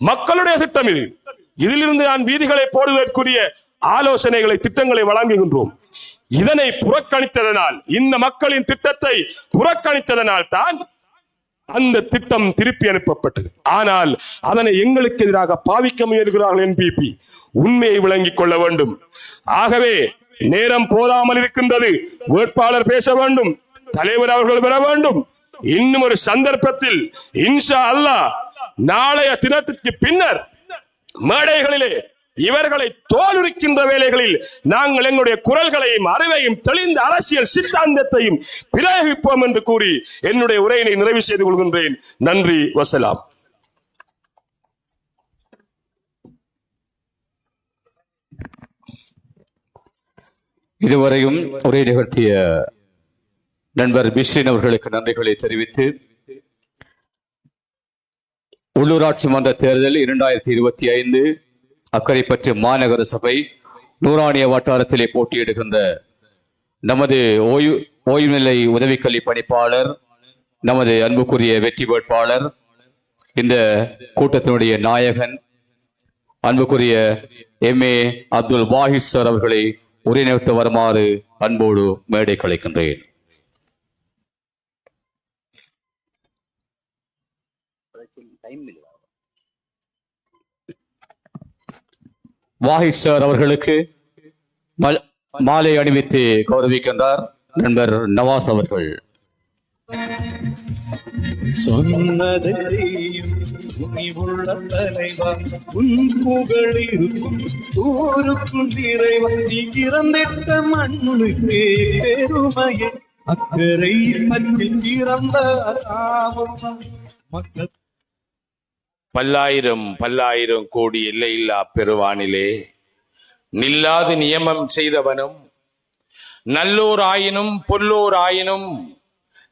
மக்களுடைய திட்டம் இது. இதிலிருந்து நான் வீதிகளை போடுவதற்குரிய ஆலோசனைகளை, திட்டங்களை வழங்குகின்றோம். இதனை புறக்கணித்ததனால், இந்த மக்களின் திட்டத்தை புறக்கணித்ததனால் தான் அந்த திட்டம் திருப்பி அனுப்பப்பட்டது. ஆனால் அதனை எங்களுக்கு எதிராக பாவிக்க முயல்கிறார்கள் என்பிபி. உண்மையை விளங்கிக் கொள்ள வேண்டும். ஆகவே நேரம் போதாமல் இருக்கின்றது. வேட்பாளர் பேச வேண்டும், தலைவர் அவர்கள் பெற வேண்டும். இன்னும் ஒரு சந்தர்ப்பத்தில் இன்ஷா அல்லாஹ் நாளைய தினத்திற்கு பின்னர் மேடைகளிலே இவர்களை தோலுரிக்கின்ற வேளைகளில் நாங்கள் எங்களுடைய குரல்களையும் அறிவையும் தெளிந்த அரசியல் சித்தாந்தத்தையும் பிரயோகிப்போம் என்று கூறி என்னுடைய உரையினை நிறைவு செய்து கொள்கின்றேன். நன்றி, வசலாம். இதுவரையும் உரை நிகழ்த்திய நண்பர் பிஸ்ரின் அவர்களுக்கு நன்றிகளை தெரிவித்து, உள்ளூராட்சி மன்ற தேர்தல் 2025 அக்கரைப்பற்று மாநகர சபை நூறாணிய வட்டாரத்திலே போட்டியிடுகின்ற நமது ஓய்வு நிலை உதவிக்கல்வி பணிப்பாளர், நமது அன்புக்குரிய வெற்றி வேட்பாளர், இந்த கூட்டத்தினுடைய நாயகன், அன்புக்குரிய MA அப்துல் வாஹித் சார் அவர்களை உரை நிறுத்த வருமாறு அன்போடு மேடை கலைக்கின்றேன். வாஹித் சார் அவர்களுக்கு மாலை அணிவித்து கௌரவிக்கின்றார் நண்பர் நவாஸ் அவர்கள். சொன்னதை உள்ள தலைவா, உன் புகழ் இருக்கும் ஊருக்குள் நிறைவா, நீ இறந்திட்ட மண்ணுக்கே பெருமையே, அக்கறை பற்றி இறந்த மக்கள் பல்லாயிரம் பல்லாயிரம் கோடி எல்லையில்லா பெருவானிலே நில்லாது நியமம் செய்தவனும், நல்லோர் ஆயினும் பொல்லோர் ஆயினும்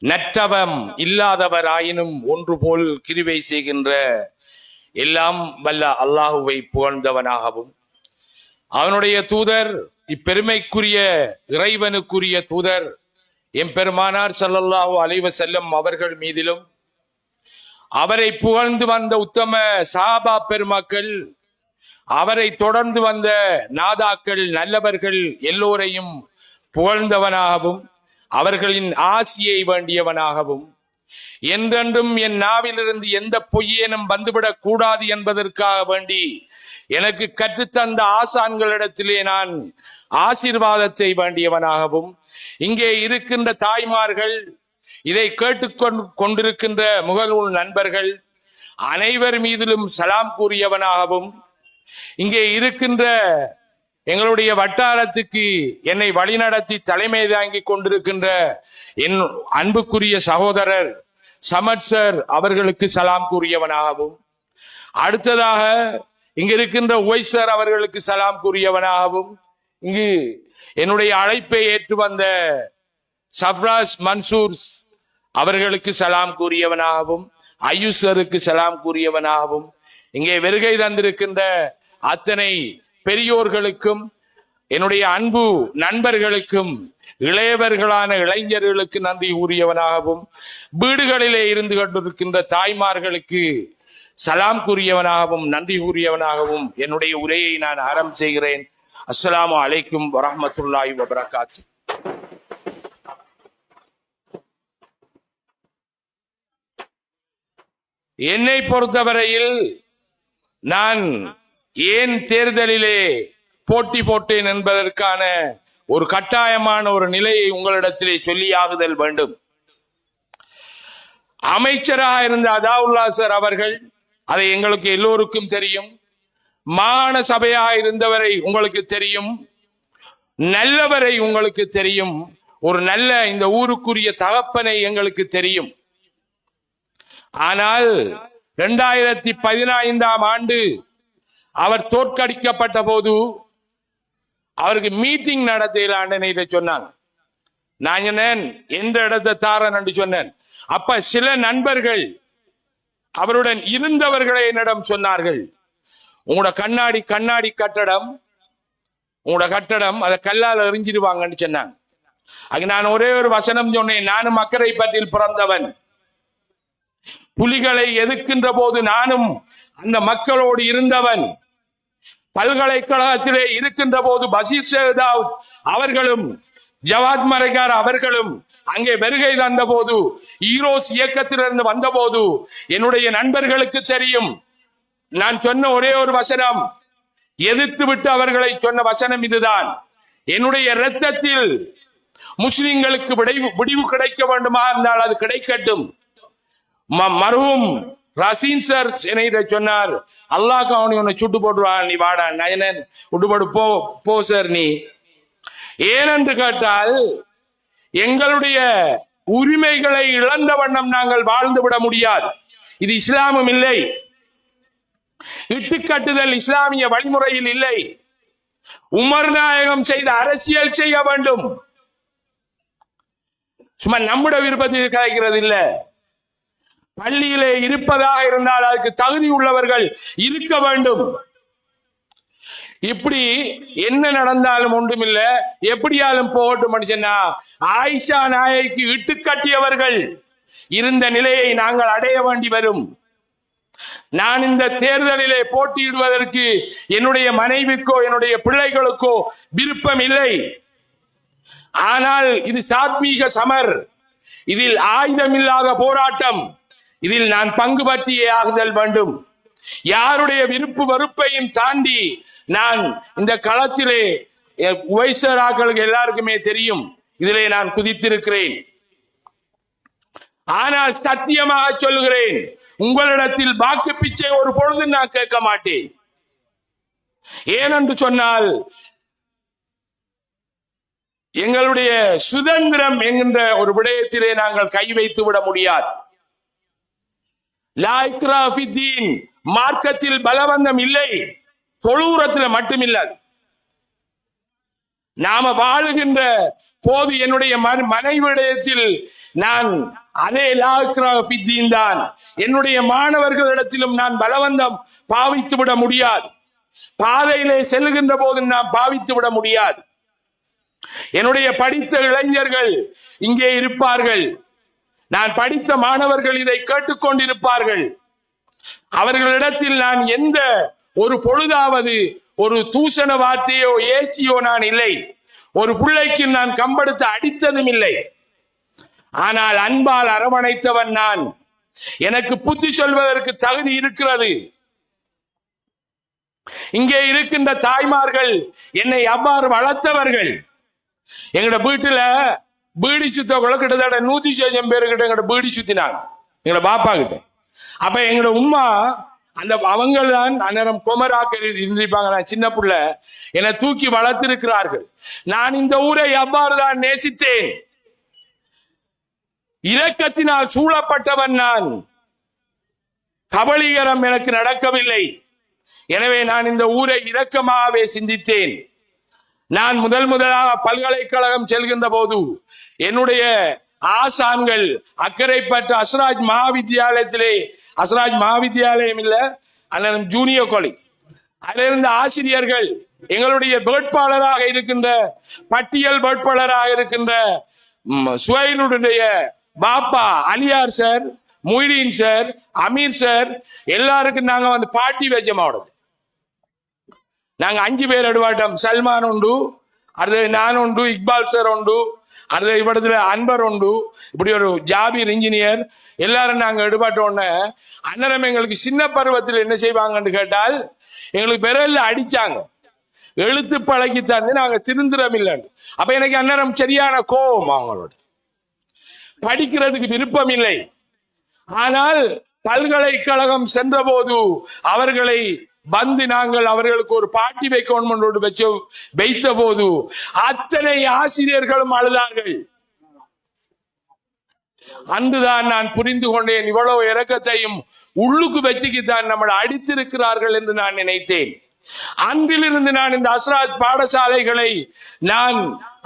நற்றவம் இல்லாதவர் ஆயினும் ஒன்று போல் கிருபை செய்கின்ற எல்லாம் வல்ல அல்லாஹுவை புகழ்ந்தவனாகவும், அவனுடைய தூதர், இப்பெருமைக்குரிய இறைவனுக்குரிய தூதர் எம்பெருமானார் ஸல்லல்லாஹு அலைஹி வஸல்லம் அவர்கள் மீதிலும், அவரை புகழ்ந்து வந்த உத்தம சஹாபா பெருமக்கள், அவரை தொடர்ந்து வந்த நாதாக்கள், நல்லவர்கள் எல்லோரையும் புகழ்ந்தவனாகவும், அவர்களின் ஆசியை வேண்டியவனாகவும், என்றென்றும் என் நாவிலிருந்து எந்த பொய்யேனும் வந்துவிடக் கூடாது என்பதற்காக வேண்டி எனக்கு கற்றுத்தந்த ஆசான்களிடத்திலே நான் ஆசீர்வாதத்தை வேண்டியவனாகவும், இங்கே இருக்கின்ற தாய்மார்கள், இதை கேட்டுக்கொண்டிருக்கின்ற முகநூல் நண்பர்கள் அனைவர் மீதிலும் சலாம் கூறியவனாகவும், இங்கே இருக்கின்ற எங்களுடைய வட்டாரத்துக்கு என்னை வழிநடத்தி தலைமை தாங்கி கொண்டிருக்கின்ற என் அன்புக்குரிய சகோதரர் சமட் சார் அவர்களுக்கு சலாம் கூறியவனாகவும், அடுத்ததாக இங்கு இருக்கின்ற ஒய் சார் அவர்களுக்கு சலாம் கூறியவனாகவும், இங்கு என்னுடைய அழைப்பை ஏற்று வந்த சப்ராஸ் மன்சூர் அவர்களுக்கு சலாம் கூறியவனாகவும், ஐயூசருக்கு சலாம் கூறியவனாகவும், இங்கே வருகை தந்திருக்கின்ற அத்தனை பெரியோர்களுக்கும், என்னுடைய அன்பு நண்பர்களுக்கும், இளையவர்களான இளைஞர்களுக்கு நன்றி கூறியவனாகவும், வீடுகளிலே இருந்து கொண்டிருக்கின்ற தாய்மார்களுக்கு சலாம் கூறியவனாகவும் நன்றி கூறியவனாகவும் என்னுடைய உரையை நான் ஆரம்பம் செய்கிறேன். அஸ்ஸலாமு அலைக்கும் வரஹ்மத்துல்லாஹி வபரகாத்து. என்னை பொறுத்தவரையில் நான் ஏன் தேர்தலிலே போட்டி போட்டேன் என்பதற்கான ஒரு கட்டாயமான ஒரு நிலையை உங்களிடத்திலே சொல்லியாகுதல் வேண்டும். அமைச்சராக இருந்த அதாவுல்லா சார் அவர்கள், அதை எங்களுக்கு எல்லோருக்கும் தெரியும். மாகாண சபையாக இருந்தவரை உங்களுக்கு தெரியும். நல்லவரை உங்களுக்கு தெரியும். ஒரு நல்ல இந்த ஊருக்குரிய தகப்பனை எங்களுக்கு தெரியும். ஆனால் 2015 அவர் தோற்கடிக்கப்பட்ட போது அவருக்கு மீட்டிங் நடத்தலான்னு சொன்னாங்க. நான் சொன்னேன், எந்த இடத்தை தாரன் என்று சொன்னேன். அப்ப சில நண்பர்கள் அவருடன் இருந்தவர்களை என்னிடம் சொன்னார்கள், உங்களோட கண்ணாடி கட்டடம், உங்களோட கட்டடம் அதை கல்லால் எறிஞ்சிடுவாங்கன்னு சொன்னாங்க. அது நான் ஒரே ஒரு வசனம் சொன்னேன், நானும் அக்கரைப்பற்றில் பிறந்தவன், புலிகளை எதிர்க்கின்ற போது நானும் அந்த மக்களோடு இருந்தவன். பல்கலைக்கழகத்திலே இருக்கின்ற போது பஷீர் ஷேதாவ் அவர்களும் ஜவாத் மரகார் அவர்களும் அங்கே வருகை தந்த போது, ஈரோஸ் இயக்கத்திலிருந்து வந்த போது என்னுடைய நண்பர்களுக்கு தெரியும். நான் சொன்ன ஒரே ஒரு வசனம், எதிர்த்து விட்டு அவர்களை சொன்ன வசனம் இதுதான்: என்னுடைய இரத்தத்தில் முஸ்லிம்களுக்கு விடிவு கிடைக்க வேண்டுமா இருந்தால் அது கிடைக்கட்டும். மருவும் ரசீன் சார் என்னை சொன்னார், அல்லாஹ் அவனை உன்னை சுட்டு போட்டுருவான், நீ வாடா நயனன் விட்டு போடு, போ சார் நீ. ஏனென்று கேட்டால், எங்களுடைய உரிமைகளை இழந்த வண்ணம் நாங்கள் வாழ்ந்து விட முடியாது. இது இஸ்லாமும் இல்லை, இட்டுக்கட்டுதல் இஸ்லாமிய வழிமுறையில் இல்லை. உமர் நாயகம் செய்த அரசியல் செய்ய வேண்டும், சும்மா நம்முடைய விருப்பத்தில் கிடைக்கிறது இல்ல. பள்ளியிலே இருப்பதாக இருந்தால் அதுக்கு தகுதி உள்ளவர்கள் இருக்க வேண்டும். இப்படி என்ன நடந்தாலும் ஒன்றுமில்ல, எப்படியாலும் போகட்டும் மனுஷனா. ஆயிஷா நாயைக்கு இட்டு கட்டியவர்கள் இருந்த நிலையை நாங்கள் அடைய வேண்டி வரும். நான் இந்த தேர்தலிலே போட்டியிடுவதற்கு என்னுடைய மனைவிக்கோ என்னுடைய பிள்ளைகளுக்கோ விருப்பம் இல்லை. ஆனால் இது சாத்மீக சமர், இதில் ஆயுதமில்லாத போராட்டம், இதில் நான் பங்கு பற்றியே ஆகுதல் வேண்டும். யாருடைய விருப்பு வெறுப்பையும் தாண்டி நான் இந்த களத்திலே உவைசராக்களுக்கு எல்லாருக்குமே தெரியும், இதிலே நான் குதித்திருக்கிறேன். ஆனால் சத்தியமாக சொல்லுகிறேன், உங்களிடத்தில் வாக்கு பிச்சை ஒரு பொழுது நான் கேட்க மாட்டேன். ஏனென்று சொன்னால், எங்களுடைய சுதந்திரம் என்கின்ற ஒரு விடயத்திலே நாங்கள் கை வைத்து விட முடியாது. லா இக்ராஹ ஃபித்தீன், மார்க்கத்தில் பலவந்தம் இல்லை, தொழுவுரத்தில் மட்டுமில்லாது. நாம வாழுகின்ற போது என்னுடைய மனைவிடத்தில் நான் அதே லா இக்ராஹ ஃபித்தீன் தான். என்னுடைய மாணவர்களிடத்திலும் நான் பலவந்தம் பாவித்து விட முடியாது. பாதையிலே செல்லுகின்ற போது நான் பாவித்து விட முடியாது. என்னுடைய படித்த இளைஞர்கள் இங்கே இருப்பார்கள், நான் படித்த மாணவர்கள் இதை கேட்டுக்கொண்டிருப்பார்கள். அவர்களிடத்தில் நான் எந்த ஒரு பொழுதாவது ஒரு தூஷண வார்த்தையோ ஏச்சியோ நான் இல்லை. ஒரு பிள்ளைக்கு நான் கம்பெடுத்து அடித்ததும் இல்லை. ஆனால் அன்பால் அரவணைத்தவன் நான். எனக்கு புத்தி சொல்வதற்கு தகுதி இருக்கிறது. இங்கே இருக்கின்ற தாய்மார்கள் என்னை அவ்வாறு வளர்த்தவர்கள். எங்கட வீட்டுல பீடி சுத்தக்குள்ள கிட்டத்தட்ட 100 பேரு கிட்ட எங்கட பீடி சுத்தினாங்க, எங்கட பாப்பா கிட்ட. அப்ப எங்கட உம்மா அந்த அவங்க தான் அந்நேரம் குமராக்க இருந்திருப்பாங்க. நான் சின்ன புள்ள, என்னை தூக்கி வளர்த்திருக்கிறார்கள். நான் இந்த ஊரை எவ்வாறு தான் நேசித்தேன். இரக்கத்தினால் சூழப்பட்டவன் நான். கபலீகரம் எனக்கு நடக்கவில்லை. எனவே நான் இந்த ஊரை இரக்கமாகவே சிந்தித்தேன். நான் முதலாக பல்கலைக்கழகம் செல்கின்ற போது என்னுடைய ஆசான்கள் அக்கரைப்பட்ட அஸ்ராஜ் மகாவித்யாலயத்திலே, அஸ்ராஜ் மகாவித்யாலயம் இல்ல, அண்ணன் ஜூனியர் காலேஜ், அதில் இருந்த ஆசிரியர்கள் எங்களுடைய வேட்பாளராக இருக்கின்ற, பட்டியல் வேட்பாளராக இருக்கின்ற சுவைலுடைய Pappa Aliyar sir, Moideen sir, Ameer sir எல்லாருக்கும் நாங்க வந்து பாட்டி வச்சோம். நாங்க 5 பேர் எடுவாட்டம். சல்மான் உண்டு, அது நான் உண்டு, இக்பால் சார் உண்டு, அது இவ்விடத்துல அன்பர் உண்டு, இப்படி ஒரு ஜாபீர் இன்ஜினியர் எல்லாரும் நாங்க எடுபாட்டோன்னு. அன்னரம் எங்களுக்கு சின்ன பருவத்தில் என்ன செய்வாங்கன்னு கேட்டால், எங்களுக்கு விரல்ல அடிச்சாங்க, எழுத்து பழகி தந்து நாங்க திருந்துறம் இல்லைன்னு. அப்ப எனக்கு அன்னரம் சரியான கோபம், அவங்களோட படிக்கிறதுக்கு விருப்பம் இல்லை. ஆனால் பல்கலைக்கழகம் சென்ற போது அவர்களை வந்து நாங்கள் அவர்களுக்கு ஒரு பாட்டி வைத்த போது அத்தனை ஆசிரியர்களும் அழுதார்கள். அன்றுதான் நான் புரிந்து கொண்டேன், இவ்வளவு இரக்கத்தையும் உள்ளுக்கு வச்சுக்குத்தான் நம்மளை அடித்திருக்கிறார்கள் என்று நான் நினைத்தேன். அன்றிலிருந்து நான் இந்த அஸ்ராஜ் பாடசாலைகளை நான்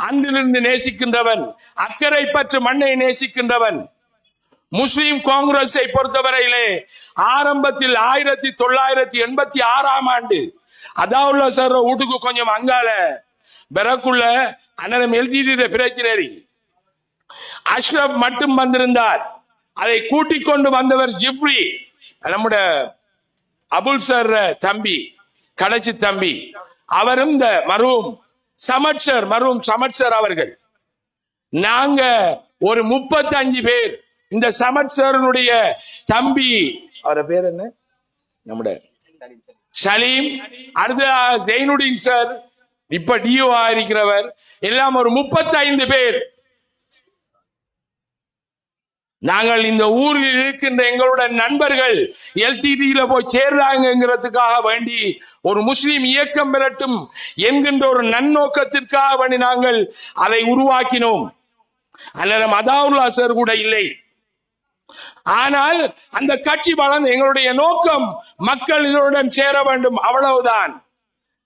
அன்றிலிருந்து நேசிக்கின்றவன், அக்கறை பற்று மண்ணை நேசிக்கின்றவன். முஸ்லிம் காங்கிரஸை பொறுத்தவரையிலே ஆரம்பத்தில் 1986ஆம் ஆண்டு அதாவுல்லா சார் வீட்டுக்கு கொஞ்சம் அங்கால பெறக்குள்ள அண்ணன் எல்டிடி பிரச்சனை அஷ்ரப் மட்டும் வந்திருந்தார். அதை கூட்டிக் கொண்டு வந்தவர் ஜிப்ரி, நம்முடைய அபுல் சார் தம்பி, கடைச்சி தம்பி. அவரும் இந்த மருவும் சமட்சர் அவர்கள். நாங்க ஒரு 35 பேர் இந்த சமட்சருடைய தம்பி, அவர பேர் என்ன, நம்முடைய சலீம், அடுத்த ஜெயினுddin சார், இப்ப டிஓ இருக்கிறவர், எல்லாம் ஒரு 35 பேர். நாங்கள் இந்த ஊரில் இருக்கின்ற எங்களுடைய நண்பர்கள் எல்டிடியில போய் சேர்றாங்கிறதுக்காக வேண்டி ஒரு முஸ்லிம் இயக்கம் பெறட்டும் என்கின்ற ஒரு நன்னோக்கத்திற்காக வேண்டி நாங்கள் அதை உருவாக்கினோம். அந்நேரம் அதாவுல்லா சார் கூட இல்லை. ஆனால் அந்த கட்சி வளர்ந்து எங்களுடைய நோக்கம் மக்கள் இதனுடன் சேர வேண்டும், அவ்வளவுதான்.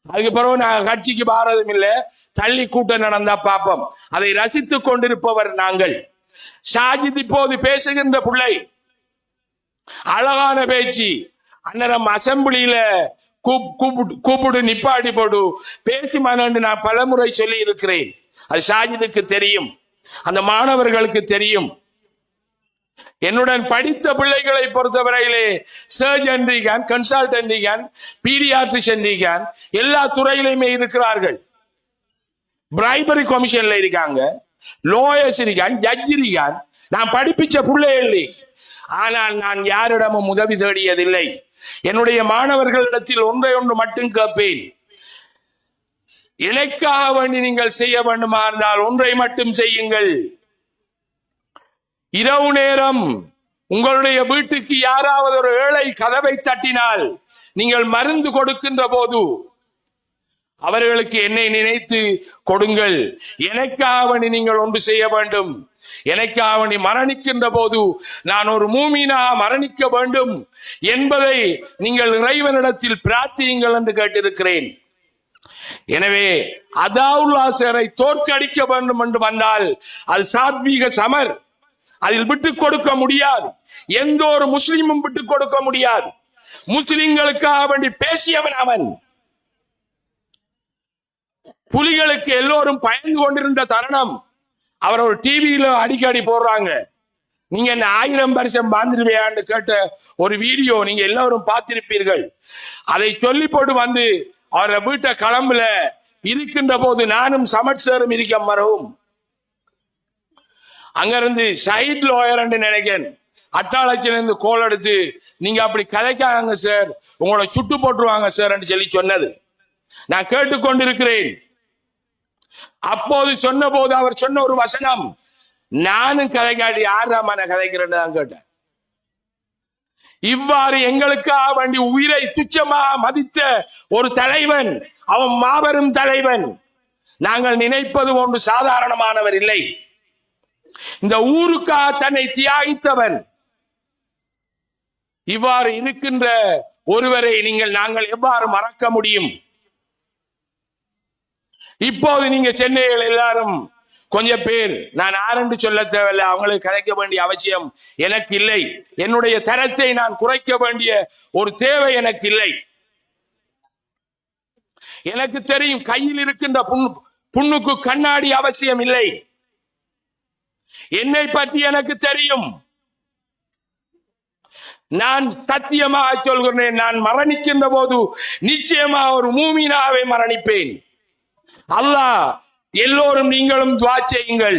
அதுக்கு பிறகு நாங்கள் கட்சிக்கு பாரதம் இல்லை, தள்ளி கூட்டம் நடந்தா பாப்போம். அதை ரசித்துக் கொண்டிருப்பவர் நாங்கள். ஷாஜித் இப்போது பேசுகின்ற பிள்ளை அழகான பேச்சு. அந்நேரம் அசம்பிளியில கூப்பிடு நிப்பாட்டி போடு பேசி மனு நான் பலமுறை சொல்லி இருக்கிறேன். அது ஷாஜிதுக்கு தெரியும், அந்த மாணவர்களுக்கு தெரியும். என்னுடன் படித்த பிள்ளைகளை பொறுத்தவரையிலே சர்ஜன் இருக்கான், கன்சல்டன்ட் இருக்கான், பீடியாட்ரிஷியன் இருக்கான், எல்லா துறையிலுமே இருக்கிறார்கள். பிரைபரி கமிஷன்ல இருக்காங்க, லோயர்ஸ் இருக்கான், ஜட்ஜ் இருக்கான். நான் படிப்பிச்ச பிள்ளைகள். ஆனால் நான் யாரிடமும் உதவி தேடியதில்லை. என்னுடைய மாணவர்களிடத்தில் ஒன்று மட்டும் கேட்பேன், எனக்காக வேண்டி நீங்கள் செய்ய வேண்டுமா இருந்தால் ஒன்றை மட்டும் செய்யுங்கள். இரவு நேரம் உங்களுடைய வீட்டுக்கு யாராவது ஒரு ஏழை கதவை தட்டினால் நீங்கள் மருந்து கொடுக்கின்ற போது அவர்களுக்கு என்னை நினைத்து கொடுங்கள். எனக்காக வேண்டி நீங்கள் ஒன்று செய்ய வேண்டும். எனக்காக வேண்டி மரணிக்கின்ற போது நான் ஒரு மூமினாக மரணிக்க வேண்டும் என்பதை நீங்கள் இறைவனிடத்தில் பிரார்த்தியுங்கள் என்று கேட்டிருக்கிறேன். எனவே அதாவுல்லா சாரை தோற்கடிக்க வேண்டும் என்று வந்தால் அது சாத்வீக சமர், அதில் விட்டுக் கொடுக்க முடியாது. எந்த ஒரு முஸ்லிமும் விட்டுக் கொடுக்க முடியாது. முஸ்லிம்களுக்காக வேண்டி பேசியவன் அவன். புலிகளுக்கு எல்லோரும் பயந்து கொண்டிருந்த தருணம் அவர் ஒரு டிவியில அடிக்கடி போடுறாங்க. நீங்க என்ன 1000 வருஷம் வாழ்ந்துருவையான்னு கேட்ட ஒரு வீடியோ நீங்க எல்லாரும் பார்த்திருப்பீர்கள். அதை சொல்லி போட்டு வந்து அவரை வீட்டை களம்புல இருக்கின்ற போது நானும் சமட்சரும் இருக்க மறவும். அங்கிருந்து சைட் லோயர் நினைக்கிறேன், அட்டாளச்சிலிருந்து கோல் எடுத்து நீங்க அப்படி கதைக்காங்க சார், உங்களை சுட்டு போட்டுருவாங்க சார் என்று சொல்லி சொன்னது நான் கேட்டுக்கொண்டிருக்கிறேன். அப்போது சொன்ன போது அவர் சொன்ன ஒரு வசனம், நானும் கதைக்காட்டி யாராம நான் கதைக்கிறேன்னு தான் கேட்டேன். இவ்வாறு எங்களுக்காக வேண்டி உயிரை துச்சமாக மதித்த ஒரு தலைவன், அவன் மாபெரும் தலைவன். நாங்கள் நினைப்பது ஒன்று சாதாரணமானவர் இல்லை. இந்த ஊருக்காக தன்னை தியாகித்தவன். இவ்வாறு இருக்கின்ற ஒருவரை நாங்கள் எவ்வாறு மறக்க முடியும்? இப்போது நீங்க சென்னையில் எல்லாரும் கொஞ்சம் பேர், நான் ஆரண்டு சொல்ல தேவையில்லை, அவங்களுக்கு கதைக்க வேண்டிய அவசியம் எனக்கு இல்லை. என்னுடைய தரத்தை நான் குறைக்க வேண்டிய ஒரு தேவை எனக்கு இல்லை. எனக்கு தெரியும், கையில் இருக்கின்ற புண்ணுக்கு கண்ணாடி அவசியம் இல்லை. என்னை பற்றி எனக்கு தெரியும். நான் சத்தியமாக சொல்கிறேன், நான் மரணிக்கின்ற போது நிச்சயமாக ஒரு மூமினாவே மரணிப்பேன். அல்லாஹ் எல்லோரும் நீங்களும் துஆ செய்யுங்கள்.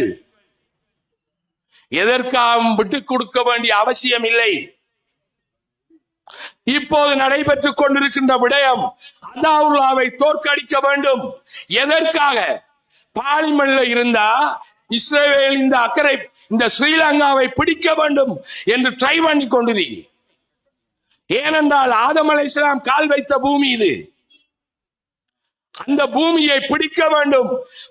எதற்காகவும் விட்டுக் கொடுக்க வேண்டிய அவசியம் இல்லை. இப்போது நடைபெற்றுக் கொண்டிருக்கின்ற விடயம் அல்லாஹ்வை தோற்கடிக்க வேண்டும். எதற்காக? பார்லிமெண்ட்ல இருந்தா இஸ்ரேல் இந்த அக்கறை இந்த ஸ்ரீலங்காவை பிடிக்க வேண்டும் என்று ட்ரை பண்ணி கொண்டிருக்கிறது. ஏனென்றால் ஆதம் அலைஹிஸ்ஸலாம் கால் வைத்த பூமி இது. அந்த பூமியை பிடிக்க வேண்டும்,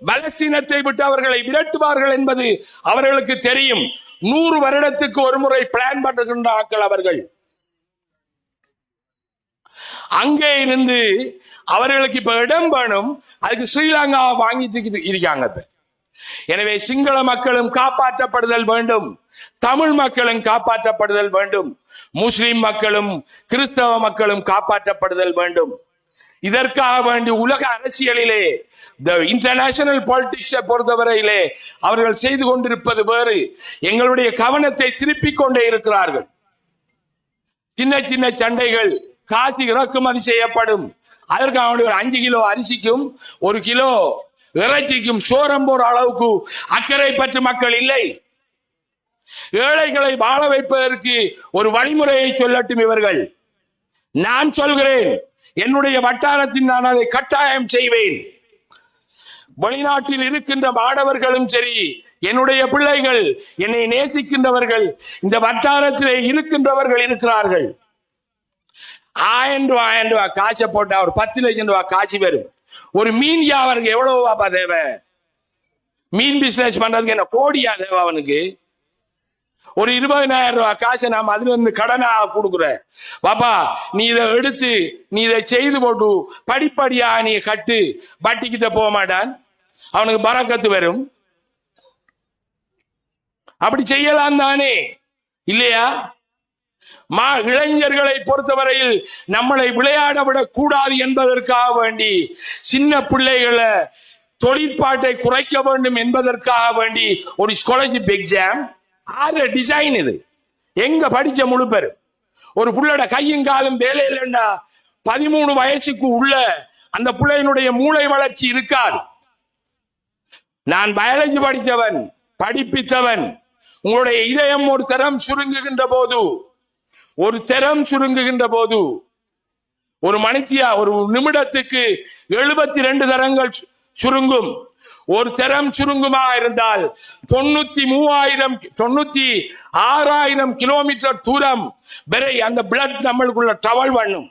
பலஸ்தீனத்தை விட்டு அவர்களை விரட்டுவார்கள் என்பது அவர்களுக்கு தெரியும். 100 வருடத்துக்கு ஒரு முறை பிளான் பண்ணுகின்ற ஆட்கள் அவர்கள். அங்கே இருந்து அவர்களுக்கு இப்ப இடம் வேணும், அதுக்கு ஸ்ரீலங்கா வாங்கிட்டு இருக்காங்க. எனவே சிங்கள மக்களும் காப்பாற்றப்படுதல் வேண்டும், தமிழ் மக்களும் காப்பாற்றப்படுதல் வேண்டும், முஸ்லிம் மக்களும் கிறிஸ்தவ மக்களும் காப்பாற்றப்படுதல் வேண்டும். இதற்காக வேண்டி உலக அரசியலிலே இன்டர்நேஷனல் பாலிடிக்ஸை பொறுத்தவரையிலே அவர்கள் செய்து கொண்டிருப்பது வேறு. எங்களுடைய கவனத்தை திருப்பிக் கொண்டே இருக்கிறார்கள். சின்ன சின்ன சண்டைகள், காசு இறக்குமதி செய்யப்படும், அதற்காக வேண்டி ஒரு 5 கிலோ அரிசிக்கும் 1 கிலோ இறைச்சிக்கும் சோரம் போற அளவுக்கு அக்கறை பற்று மக்கள் இல்லை. ஏழைகளை வாழ வைப்பதற்கு ஒரு வழிமுறையை சொல்லட்டும் இவர்கள். நான் சொல்கிறேன், என்னுடைய வட்டாரத்தில் நான் அதை கட்டாயம் செய்வேன். வெளிநாட்டில் இருக்கின்ற மாணவர்களும் சரி, என்னுடைய பிள்ளைகள், என்னை நேசிக்கின்றவர்கள், இந்த வட்டாரத்திலே இருக்கின்றவர்கள் இருக்கிறார்கள். 1000 ரூபாய் காசை போட்டா ஒரு 10 லட்சம் ரூபாய் காட்சி வரும். ஒரு மீன் வியாபாருக்கு எவ்வளவு பாப்பா தேவை? மீன் பிசினஸ் பண்றதுக்கு என்ன கோடியா தேவை அவனுக்கு? ஒரு 20,000 ரூபாய் காசை நாம் அதுல இருந்து கடனாக கொடுக்குறேன். பாப்பா, நீ இதை எடுத்து நீ இதை செய்து போட்டு படிப்படியா நீ கட்டு, வட்டிக்கிட்ட போக மாட்டான், அவனுக்கு பரக்கத்து வரும். அப்படி செய்யலாம் தானே, இல்லையா? இளைஞர்களை பொறுத்தவரையில் நம்மளை விளையாட விடக் கூடாது என்பதற்காக வேண்டி, சின்ன பிள்ளைகளை தொழிற்பாட்டை குறைக்க வேண்டும் என்பதற்காக வேண்டி ஒரு ஸ்காலர்ஷிப் எக்ஸாம். டிசைன் இது எங்க படிச்ச முழு பேரு? ஒரு புள்ளோட கையும் காலும் வேலை இல்லைண்டா 13 வயசுக்கு உள்ள அந்த பிள்ளையினுடைய மூளை வளர்ச்சி இருக்காது. நான் பயாலஜி படித்தவன், படிப்பித்தவன். உங்களுடைய இதயம் ஒரு தரம் சுருங்குகின்ற போது ஒரு மணித்தியா ஒரு நிமிடத்துக்கு 72 தரங்கள் சுருங்கும். ஒரு தரம் சுருங்குமா இருந்தால் 96,000 கிலோமீட்டர் தூரம் வரை அந்த பிளட் நம்மளுக்குள்ள டிராவல் பண்ணும்.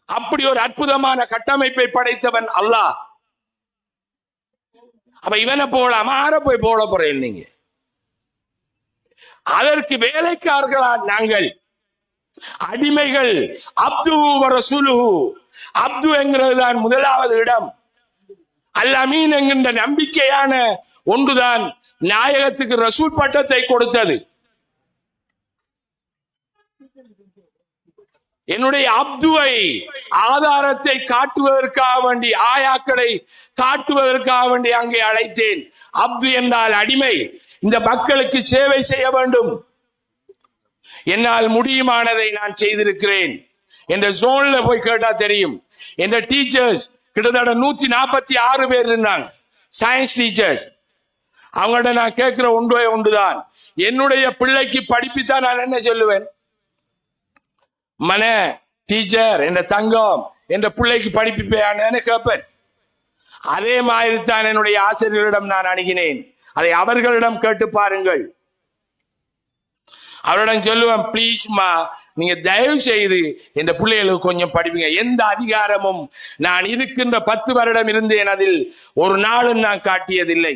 அப்படி ஒரு அற்புதமான கட்டமைப்பை படைத்தவன் அல்லாஹ். அப்ப இவனை போலாமா? ஆற போய் போட போறேன் நீங்க? அதற்கு வேலைக்காரர்களா நாங்கள்? அடிமைகள். அப்து வ ரசூலுஹு, அப்து என்கிறது தான் முதலாவது இடம். அல் அமீன் என்கின்ற நம்பிக்கையான ஒன்றுதான் நாயகத்துக்கு ரசூல் பட்டத்தை கொடுத்தது. என்னுடைய அப்துவை ஆதாரத்தை காட்டுவதற்காக வேண்டி, ஆயாக்களை காட்டுவதற்காக வேண்டி அங்கே அழைத்தேன். அப்து என்றால் அடிமை. இந்த மக்களுக்கு சேவை செய்ய வேண்டும். என்னால் முடியுமானதை நான் செய்திருக்கிறேன். என்ற ஜோன்ல போய் கேட்டா தெரியும். என்ற டீச்சர்ஸ் கிட்டத்தட்ட 146 பேர் இருந்தாங்க, சயின்ஸ் டீச்சர்ஸ். அவங்கள்ட்ட நான் கேட்கிற ஒன்றுதான், என்னுடைய பிள்ளைக்கு படிப்பித்தான் நான் என்ன சொல்லுவேன்? மன டீச்சர் என்ற தங்கம் என்ற பிள்ளைக்கு படிப்பிப்பேன்னு கேட்பேன். அதே மாதிரி தான் என்னுடைய ஆசிரியர்களிடம் நான் அணுகினேன். அதை அவர்களிடம் கேட்டு பாருங்கள். அவரிடம் சொல்லுவேன், பிளீஸ்மா, நீங்க தயவு செய்து என்ற பிள்ளைகளுக்கு கொஞ்சம் படிப்பீங்க. எந்த அதிகாரமும் நான் இருக்கின்ற 10 வருடம் இருந்தேன், அதில் ஒரு நாளும் நான் காட்டியதில்லை.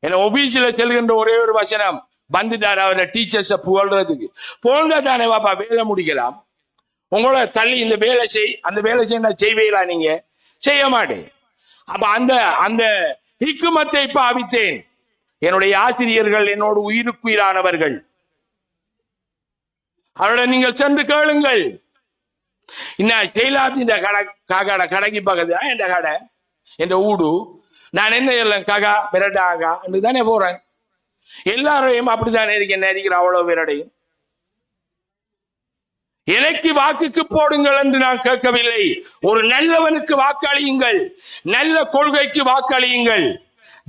என் ஆபீஸ்ல செல்கின்ற ஒரே ஒரு வசனம், வந்துட்டார் அவரை டீச்சர்ஸ புகழ்றதுக்கு. புகழ்ந்தா தானே பாப்பா வேலை முடிக்கலாம். உங்களோட தள்ளி இந்த வேலை செய், அந்த வேலை செய்ய செய்வீங்களா? நீங்க செய்ய மாட்டேன். அப்ப அந்த ஹிக்குமத்தை பாவித்தேன். என்னுடைய ஆசிரியர்கள் என்னோடு உயிருக்குயிரானவர்கள். அவரோட நீங்கள் சென்று கேளுங்கள். இந்த கடைக்கு பக்கத்து என் கடை, என் ஊடு, நான் என்ன சொல்லலாம், ககா விரட்டாகா என்று தானே போறேன். எல்லாரையும் அப்படித்தானே இருக்கிற அவ்வளவு விரடையும். எனக்கு வாக்குக்கு போடுங்கள் என்று நான் கேட்கவில்லை. ஒரு நல்லவனுக்கு வாக்களியுங்கள், நல்ல கொள்கைக்கு வாக்களியுங்கள்.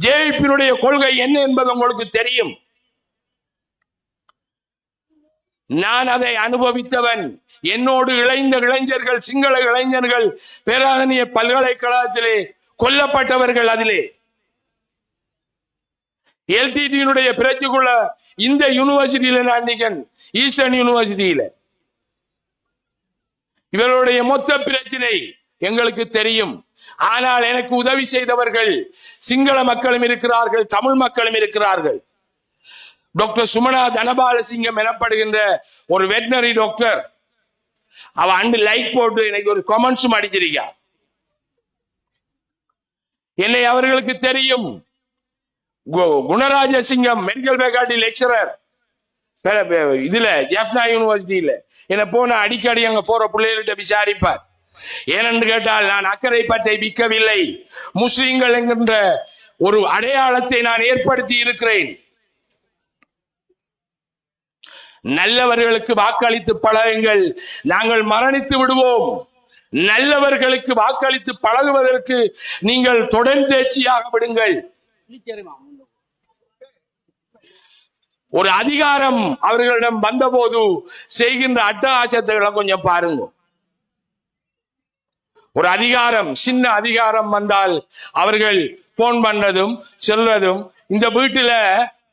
ஜேபியினுடைய கொள்கை என்ன என்பது உங்களுக்கு தெரியும். நான் அதை அனுபவித்தவன். என்னோடு இளைந்த இளைஞர்கள், சிங்கள இளைஞர்கள் பேராதனிய பல்கலைக்கழகத்திலே கொல்லப்பட்டவர்கள். அதிலே எல்டிடியினுடைய பிரச்சனைக்குள்ள இந்த யூனிவர்சிட்டியில நான் நிகன், ஈஸ்டர்ன் யூனிவர்சிட்டியில இவர்களுடைய மொத்த பிரச்சனை எங்களுக்கு தெரியும். ஆனால் எனக்கு உதவி செய்தவர்கள் சிங்கள மக்களும் இருக்கிறார்கள், தமிழ் மக்களும் இருக்கிறார்கள். டாக்டர் சுமனா தனபாலசிங்கம் எனப்படுகின்ற ஒரு வெட்டினரி டாக்டர், அவ அண்டு லைக் போட்டு எனக்கு ஒரு கமெண்ட்ஸும் அடிச்சிருக்கா. என்னை அவர்களுக்கு தெரியும். குணராஜசிங்கம் மெடிக்கல் ஃபேக்கல்டி லெக்சரர் இதுல ஜெஃப்னா யூனிவர்சிட்டியில என்ன போன அடிக்கடி அங்க போற பிள்ளைகள்கிட்ட விசாரிப்பார். ஏனென்று கேட்டால் நான் அக்கறை பற்றை விற்கவில்லை. முஸ்லிம்கள் என்கின்ற ஒரு அடையாளத்தை நான் ஏற்படுத்தி இருக்கிறேன். நல்லவர்களுக்கு வாக்களித்து பழகுங்கள், நாங்கள் மரணித்து விடுவோம். நல்லவர்களுக்கு வாக்களித்து பழகுவதற்கு நீங்கள் தொடர்ந்தேர்ச்சியாக விடுங்கள். ஒரு அதிகாரம் அவர்களிடம் வந்தபோது செய்கின்ற அட்டகாசத்தை கொஞ்சம் பாருங்க. ஒரு அதிகாரம், சின்ன அதிகாரம் வந்தால் அவர்கள் போன் பண்ணதும் சொல்றதும், இந்த வீட்டுல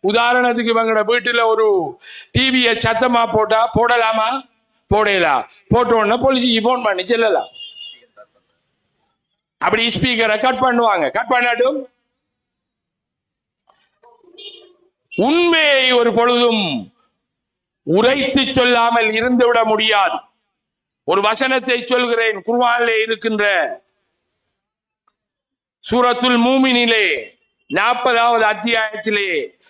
உதாரணத்துக்கு இவங்களோட வீட்டுல ஒரு டிவியை சத்தமா போட்டா போடலாமா, போடலாம், போட்ட உடனே போலீஸுக்கு போன் பண்ணி செல்லலாம். அப்படி ஸ்பீக்கரை கட் பண்ணுவாங்க. கட் பண்ணட்டும். உண்மையை ஒரு பொழுதும் உரைத்து சொல்லாமல் இருந்துவிட முடியாது. ஒரு வசனத்தை சொல்கிறேன். குர்ஆனிலே இருக்கின்ற சூரத்துல் மூமினிலே 40வது அத்தியாயத்திலே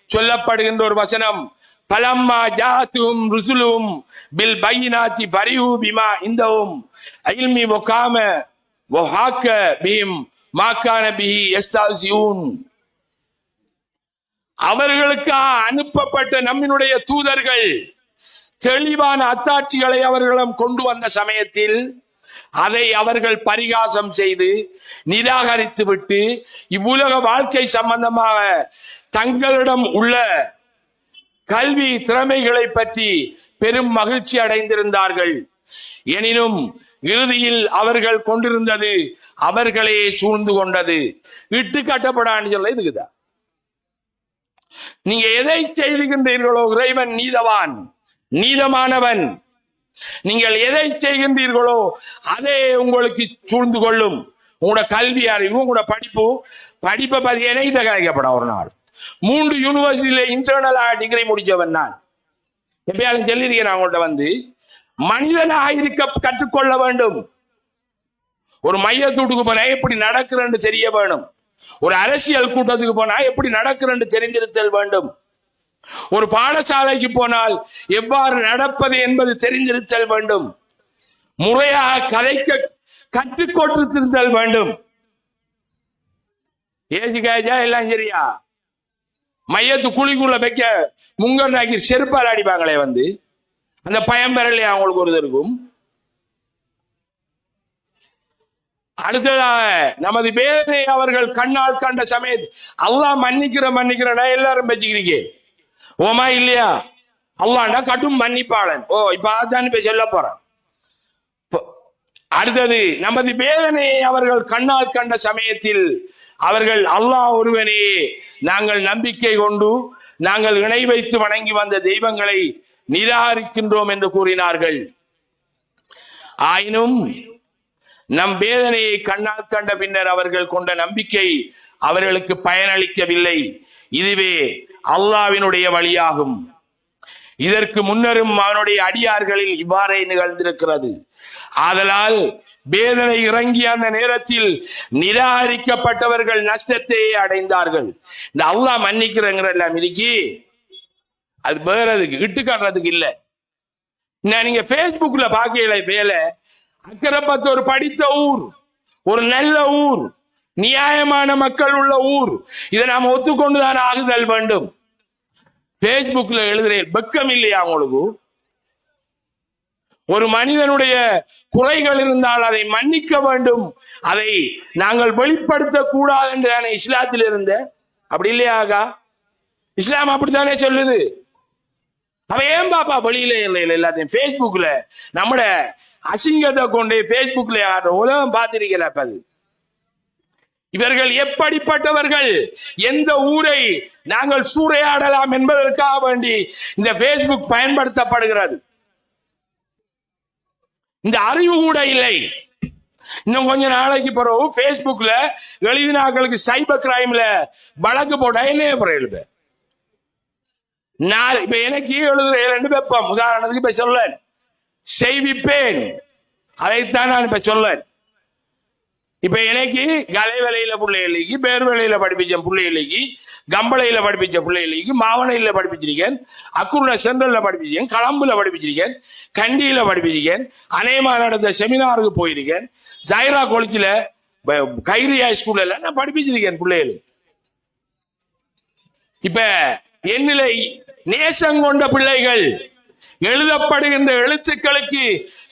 சொல்லப்படுகின்ற ஒரு வசனம், ஃபலம்மா ஜாஅத்துஹும் ருசுலுஹும் பில் பையினாத்தி ஃபரிஹு பிமா இந்தஹும் இல்மி வகாம வஹாக்க பிஹிம் மா கான பிஹி யஸ்தஹ்சிஊன். அவர்களுக்கு அனுப்பப்பட்ட நம்மினுடைய தூதர்கள் தெளிவான அத்தாட்சிகளை அவர்களிடம் கொண்டு வந்த சமயத்தில் அதை அவர்கள் பரிகாசம் செய்து நிராகரித்து விட்டு இவ்வுலக வாழ்க்கை சம்பந்தமாக தங்களிடம் உள்ள கல்வி திறமைகளை பற்றி பெரும் மகிழ்ச்சி அடைந்திருந்தார்கள். எனினும் இறுதியில் அவர்கள் கொண்டிருந்தது அவர்களே சூழ்ந்து கொண்டது. இட்டு கட்டப்படான்னு சொல்ல இதுக்குதா. நீங்க எதை செய்கின்றீர்களோ இறைவன் நீதவான், நீதமானவன். நீங்கள் எதை செய்கின்றீர்களோ அதே உங்களுக்கு சூழ்ந்து கொள்ளும். உங்களோட கல்வி அறிவு, உங்களோட படிப்பை பத்தி என்ன கலைக்கப்படும். ஒரு நாள் 3 யூனிவர்சிட்டியில இன்டர்னலா டிகிரி முடிச்சவன் நான். எப்பயாலும் சொல்லியிருக்கேன், அவங்கள்ட்ட வந்து மனிதனாக இருக்க கற்றுக்கொள்ள வேண்டும். ஒரு மையத்தூட்டுக்கு போனா எப்படி நடக்கிறன்னு தெரிய வேணும். ஒரு அரசியல் கூட்டத்துக்கு போனா எப்படி நடக்கிறன்னு தெரிந்திருத்தல் வேண்டும். ஒரு பாடசாலைக்கு போனால் எவ்வாறு நடப்பது என்பது தெரிந்திருத்தல் வேண்டும். முறையாக கதைக்க கற்றுக்கொண்டிருத்தல் வேண்டும். ஏசி காய்ச்சா எல்லாம் சரியா, மையத்து குழிக்குள்ள வைக்க முங்கனாக்கி செருப்பால் அடிப்பாங்களே வந்து, அந்த பயம் பெறலையா அவங்களுக்கு ஒரு இருக்கும். அடுத்ததாக நமது பேரை அவர்கள் கண்ணால் கண்ட சமயத்து அல்லாஹ் மன்னிக்கிறேன்னா எல்லாரும் வச்சுக்கிறீங்க. ஓமா இல்லையா? அல்லாஹ்னா கடும் மன்னிப்பாளன். ஓ இப்ப அதான் சொல்ல போறான். அடுத்தது நமது வேதனையை அவர்கள் கண்ணால் கண்ட சமயத்தில் அவர்கள் அல்லாஹ் ஒருவனையே நாங்கள் நம்பிக்கை கொண்டு நாங்கள் இணை வைத்து வணங்கி வந்த தெய்வங்களை நிராகரிக்கின்றோம் என்று கூறினார்கள். ஆயினும் நம் வேதனையை கண்ணால் கண்ட பின்னர் அவர்கள் கொண்ட நம்பிக்கை அவர்களுக்கு பயனளிக்கவில்லை. இதுவே அல்லாஹ்வினுடைய வழியாகும். இதற்கு முன்னரும் அவனுடைய அடியார்களில் இவ்வாறே நிகழ்ந்திருக்கிறது. ஆதலால் வேதனை இறங்கிய அந்த நேரத்தில் நிராகரிக்கப்பட்டவர்கள் நஷ்டத்தை அடைந்தார்கள். இந்த அல்லாஹ் மன்னிக்கிறங்கிற எல்லாம் இருக்கி அது வேறதுக்கு இட்டு காட்டுறதுக்கு இல்லை. நீங்க பேஸ்புக்ல பாக்கல வேலை அக்கரைப்பத்து ஒரு படித்த ஊர், ஒரு நல்ல ஊர், நியாயமான மக்கள் உள்ள ஊர். இதை நாம் ஒத்துக்கொண்டுதான் ஆகுதல் வேண்டும். பேஸ்புக்ல எழுதுறேன், வெக்கம் இல்லையா உங்களுக்கு? ஒரு மனிதனுடைய குறைகள் இருந்தால் அதை மன்னிக்க வேண்டும், அதை நாங்கள் வெளிப்படுத்த கூடாது என்று தானே இஸ்லாத்தில் இருந்த. அப்படி இல்லையாகா? இஸ்லாம் அப்படித்தானே சொல்லுது. அவ ஏன் பாப்பா வெளியில இல்லை எல்லாத்தையும் பேஸ்புக்ல நம்மட அசிங்கத்தை கொண்டு பேஸ்புக்ல உலகம் பார்த்திருக்கல. இவர்கள் எப்படிப்பட்டவர்கள், எந்த ஊரை நாங்கள் சூறையாடலாம் என்பதற்காக வேண்டி இந்த பேஸ்புக் பயன்படுத்தப்படுகிறது. இந்த அறிவு கூட இல்லை. இன்னும் கொஞ்ச நாளைக்கு பிறகு பேஸ்புக்ல எழுதினாக்களுக்கு சைபர் கிரைம்ல வழக்கு போட்டா என்ன எழுத. நான் இப்ப எனக்கு எழுதுற வெப்பம் உதாரணத்துக்கு இப்ப சொல்ல செய்விப்பேன், அதைத்தான் நான் இப்ப சொல்ல. இப்ப எனக்கு கலை வேலையில பிள்ளைகளுக்கு, பேர் வேலையில படிப்பிச்ச பிள்ளைகளுக்கு கம்பளையில படிப்பிச்ச பிள்ளைகளுக்கு மாவனையில படிப்பிச்சிருக்கேன், அக்குருண சென்ட்ரல்ல படிப்பிச்சிருக்கேன், களம்புல படிப்பிச்சிருக்கேன், கண்டியில படிப்பிச்சிருக்கேன், அநேகமா நடந்த செமினாருக்கு போயிருக்கேன், ஜைரா காலேஜ்ல கைரியா ஸ்கூல்ல நான் படிப்பிச்சிருக்கேன் பிள்ளைகளுக்கு. இப்ப என்னிலை நேசம் கொண்ட பிள்ளைகள் எழுதப்படுகின்ற எழுத்துக்களுக்கு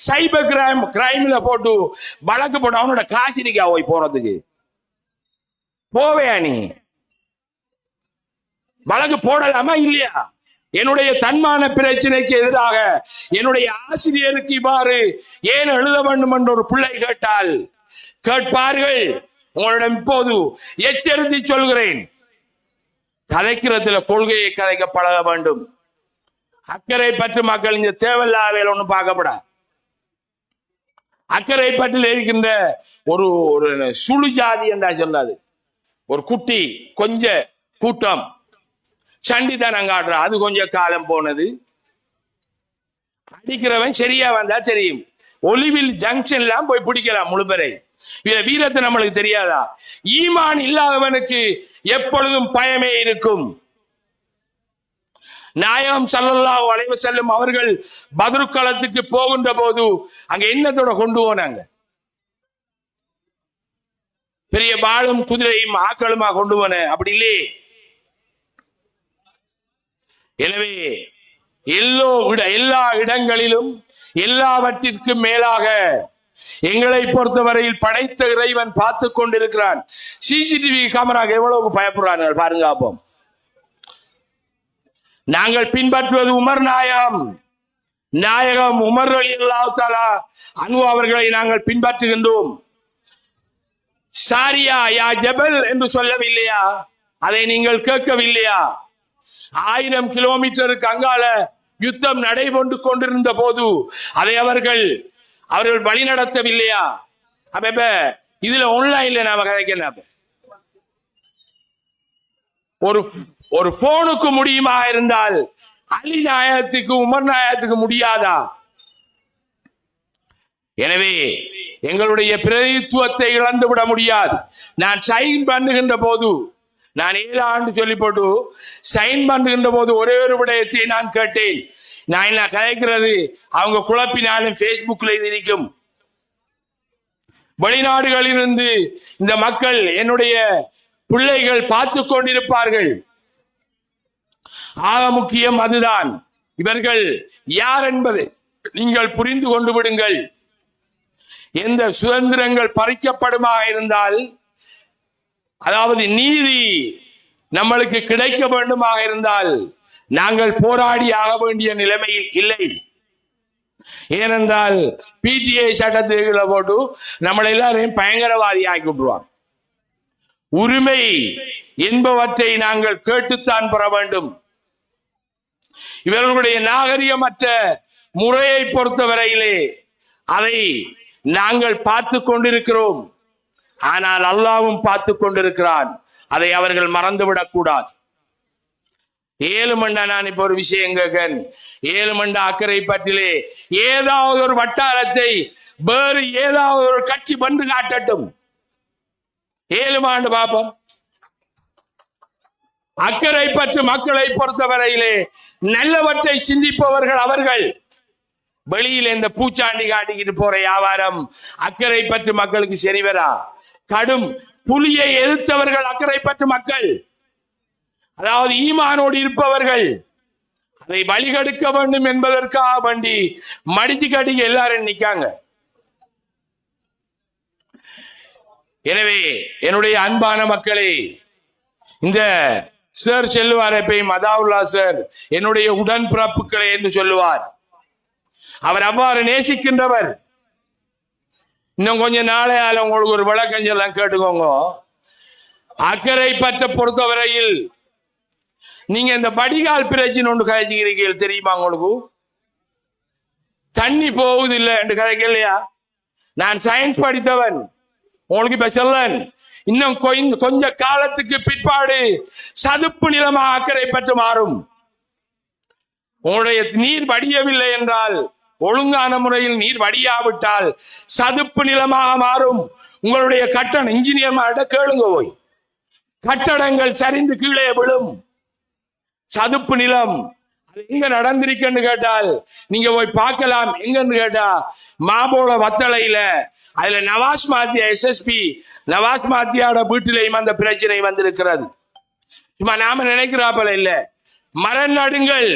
சைபர் கிரைம்ல போட்டு வழக்கு போட்டு அவனோட காசினிக்கா போய் போறதுக்கு போவையா? நீ வழக்கு போடலாமா இல்லையா? என்னுடைய தன்மான பிரச்சனைக்கு எதிராக என்னுடைய ஆசிரியருக்கு இவ்வாறு ஏன் எழுத வேண்டும் என்று ஒரு பிள்ளை கேட்டால் கேட்பார்கள். உங்களிடம் இப்போது எச்சரித்து சொல்கிறேன், கதைக்கிறதுல கொள்கையை கதைக்க பழக வேண்டும். அக்கறை பற்று மக்கள் இந்த தேவையில்லாத வேலை ஒன்றும் பார்க்கப்படா. அக்கறை பற்றில் இருக்கின்ற ஒரு சுழு ஜாதி என்றா சொல்லாது, ஒரு குட்டி கொஞ்ச கூட்டம் சண்டித்தனம் காட்டுற, அது கொஞ்சம் காலம் போனது. அடிக்கிறவன் சரியா வந்தா தெரியும். ஒலிவில் ஜங்ஷன் எல்லாம் போய் பிடிக்கலாம் முழுபெரை. வீரத்தை நம்மளுக்கு தெரியாதா? ஈமான் இல்லாதவனுக்கு எப்பொழுதும் பயமே இருக்கும். நாயகம் ஸல்லல்லாஹு அலைஹி வஸல்லம் அவர்கள் பத்ர் களத்துக்கு போகின்ற போது அங்க என்னத்தோட கொண்டு போனாங்க? பெரிய பாலும் குதிரையும் ஆக்களுமா கொண்டு போன? அப்படி இல்லையே. எனவே எல்லா இடங்களிலும் எல்லாவற்றிற்கும் மேலாக எங்களை பொறுத்தவரையில் படைத்த இறைவன் பார்த்து கொண்டிருக்கிறான். சிசிடிவி கேமரா எவ்வளவு பயப்படுறாங்க பாருங்க. அப்போ நாங்கள் பின்பற்றுவது உமர் நாயகம் உமர் ரலியல்லாஹு தஆலா அன்ஹு அவர்களை நாங்கள் பின்பற்றுகின்றோம். சாரியா யா ஜபல் என்று சொல்லவில்லையா? அதை நீங்கள் கேட்கவில்லையா? 1000 கிலோமீட்டருக்கு அங்கால யுத்தம் நடைபெற்று கொண்டிருந்த போது அதை அவர்கள் வழி நடத்தவில்லையா? அப்ப இதுல ஆன்லைன்ல நாம கதைக்க ஒரு போனுக்கு முடியுமா இருந்தால் அலி நாயகத்துக்கு உமர் நாயகத்துக்கு முடியாதா? எனவே எங்களுடைய பிரதித்துவத்தை இழந்து விட முடியாது. நான் சைன் பண்ணுகின்ற போது, நான் 7 ஆண்டு சொல்லி போட்டு சைன் பண்ணுகின்ற போது ஒரே ஒரு விடயத்தை நான் கேட்டேன். நான் என்ன கதைக்கிறது அவங்க குழப்பினாலும் பேஸ்புக்ல இது இருக்கும். வெளிநாடுகளிலிருந்து இந்த மக்கள் என்னுடைய பிள்ளைகள் பார்த்து கொண்டிருப்பார்கள். ஆக முக்கியம் அதுதான். இவர்கள் யார் என்பதை நீங்கள் புரிந்து கொண்டு விடுங்கள். எந்த சுதந்திரங்கள் பறிக்கப்படுமாக இருந்தால், அதாவது நீதி நம்மளுக்கு கிடைக்க வேண்டுமாக இருந்தால் நாங்கள் போராடி ஆக வேண்டிய நிலைமையில் இல்லை. ஏனென்றால் பிடிஐ சட்டத்தை போட்டு நம்மளை எல்லாரையும் பயங்கரவாதி ஆக்கி விட்டுருவாங்க. உரிமை என்பவற்றை நாங்கள் கேட்டுத்தான் பெற வேண்டும். இவர்களுடைய நாகரிகமற்ற முறையை பொறுத்தவரையிலே அதை நாங்கள் பார்த்து கொண்டிருக்கிறோம். ஆனால் அல்லாஹ்வும் பார்த்து கொண்டிருக்கிறான். அதை அவர்கள் மறந்துவிடக் கூடாது. 7 மண்டா நான் இப்ப ஒரு விஷயம் கேட்கேன். 7 மண்டா அக்கறை பற்றிலே ஏதாவது ஒரு வட்டாரத்தை வேறு ஏதாவது ஒரு கட்சி பண்டு காட்டட்டும். 7 ஆண்டு பாப்போம். அக்கறை பற்றி மக்களை பொறுத்தவரையிலே நல்லவற்றை சிந்திப்பவர்கள் அவர்கள். வெளியில இந்த பூச்சாண்டி காட்டிக்கிட்டு போற வியாபாரம் அக்கறை பற்றி மக்களுக்கு சரிவரா? கடும் புலியை எதிர்த்தவர்கள் அக்கறை பற்றி மக்கள், அதாவது ஈமானோடு இருப்பவர்கள், அதை வழிகெடுக்க வேண்டும் என்பதற்காக வேண்டி மடிச்சு காட்டிக்க எல்லாரும் நிக்காங்க. எனவே என்னுடைய அன்பான மக்களே, இந்த சார் செல்லுவார் எப்பயும் அதாவுல்லா சார் என்னுடைய உடன்பிறப்புகளே என்று சொல்லுவார். அவர் அவ்வாறு நேசிக்கின்றவர். இன்னும் கொஞ்ச நாளையால உங்களுக்கு ஒரு விளக்கஞ்செல்லாம் கேட்டுக்கோங்க. அக்கறை பற்ற பொறுத்தவரையில் நீங்க இந்த வடிகால் பிரச்சனை ஒன்று கதைச்சுக்கிறீங்க தெரியுமா? உங்களுக்கு தண்ணி போகுதில்லை என்று கதைக்கலையா? நான் சயின்ஸ் படித்தவன். உங்களுக்கு இப்ப சொல்லன் இன்னும் கொஞ்ச காலத்துக்கு பிற்பாடு சதுப்பு நிலமாக அக்கறை பற்று மாறும். உங்களுடைய நீர் வடியவில்லை என்றால், ஒழுங்கான முறையில் நீர் வடியாவிட்டால் சதுப்பு நிலமாக மாறும். உங்களுடைய கட்டணம் இன்ஜினியர் கேளுங்க போய் கட்டடங்கள் சரிந்து கீழே விழும். சதுப்பு நிலம் அது எங்க நடந்திருக்குன்னு கேட்டால் நீங்க போய் பார்க்கலாம். எங்கன்னு கேட்டா மாபோல வத்தளையில, அதுல நவாஸ் மாத்தியா எஸ்எஸ்பி நவாஸ் மாத்தியாவோட வீட்டிலையும் அந்த பிரச்சனை வந்திருக்கிறது. சும்மா நாம நினைக்கிறாப்பல இல்ல. மரம் நடுங்கள்.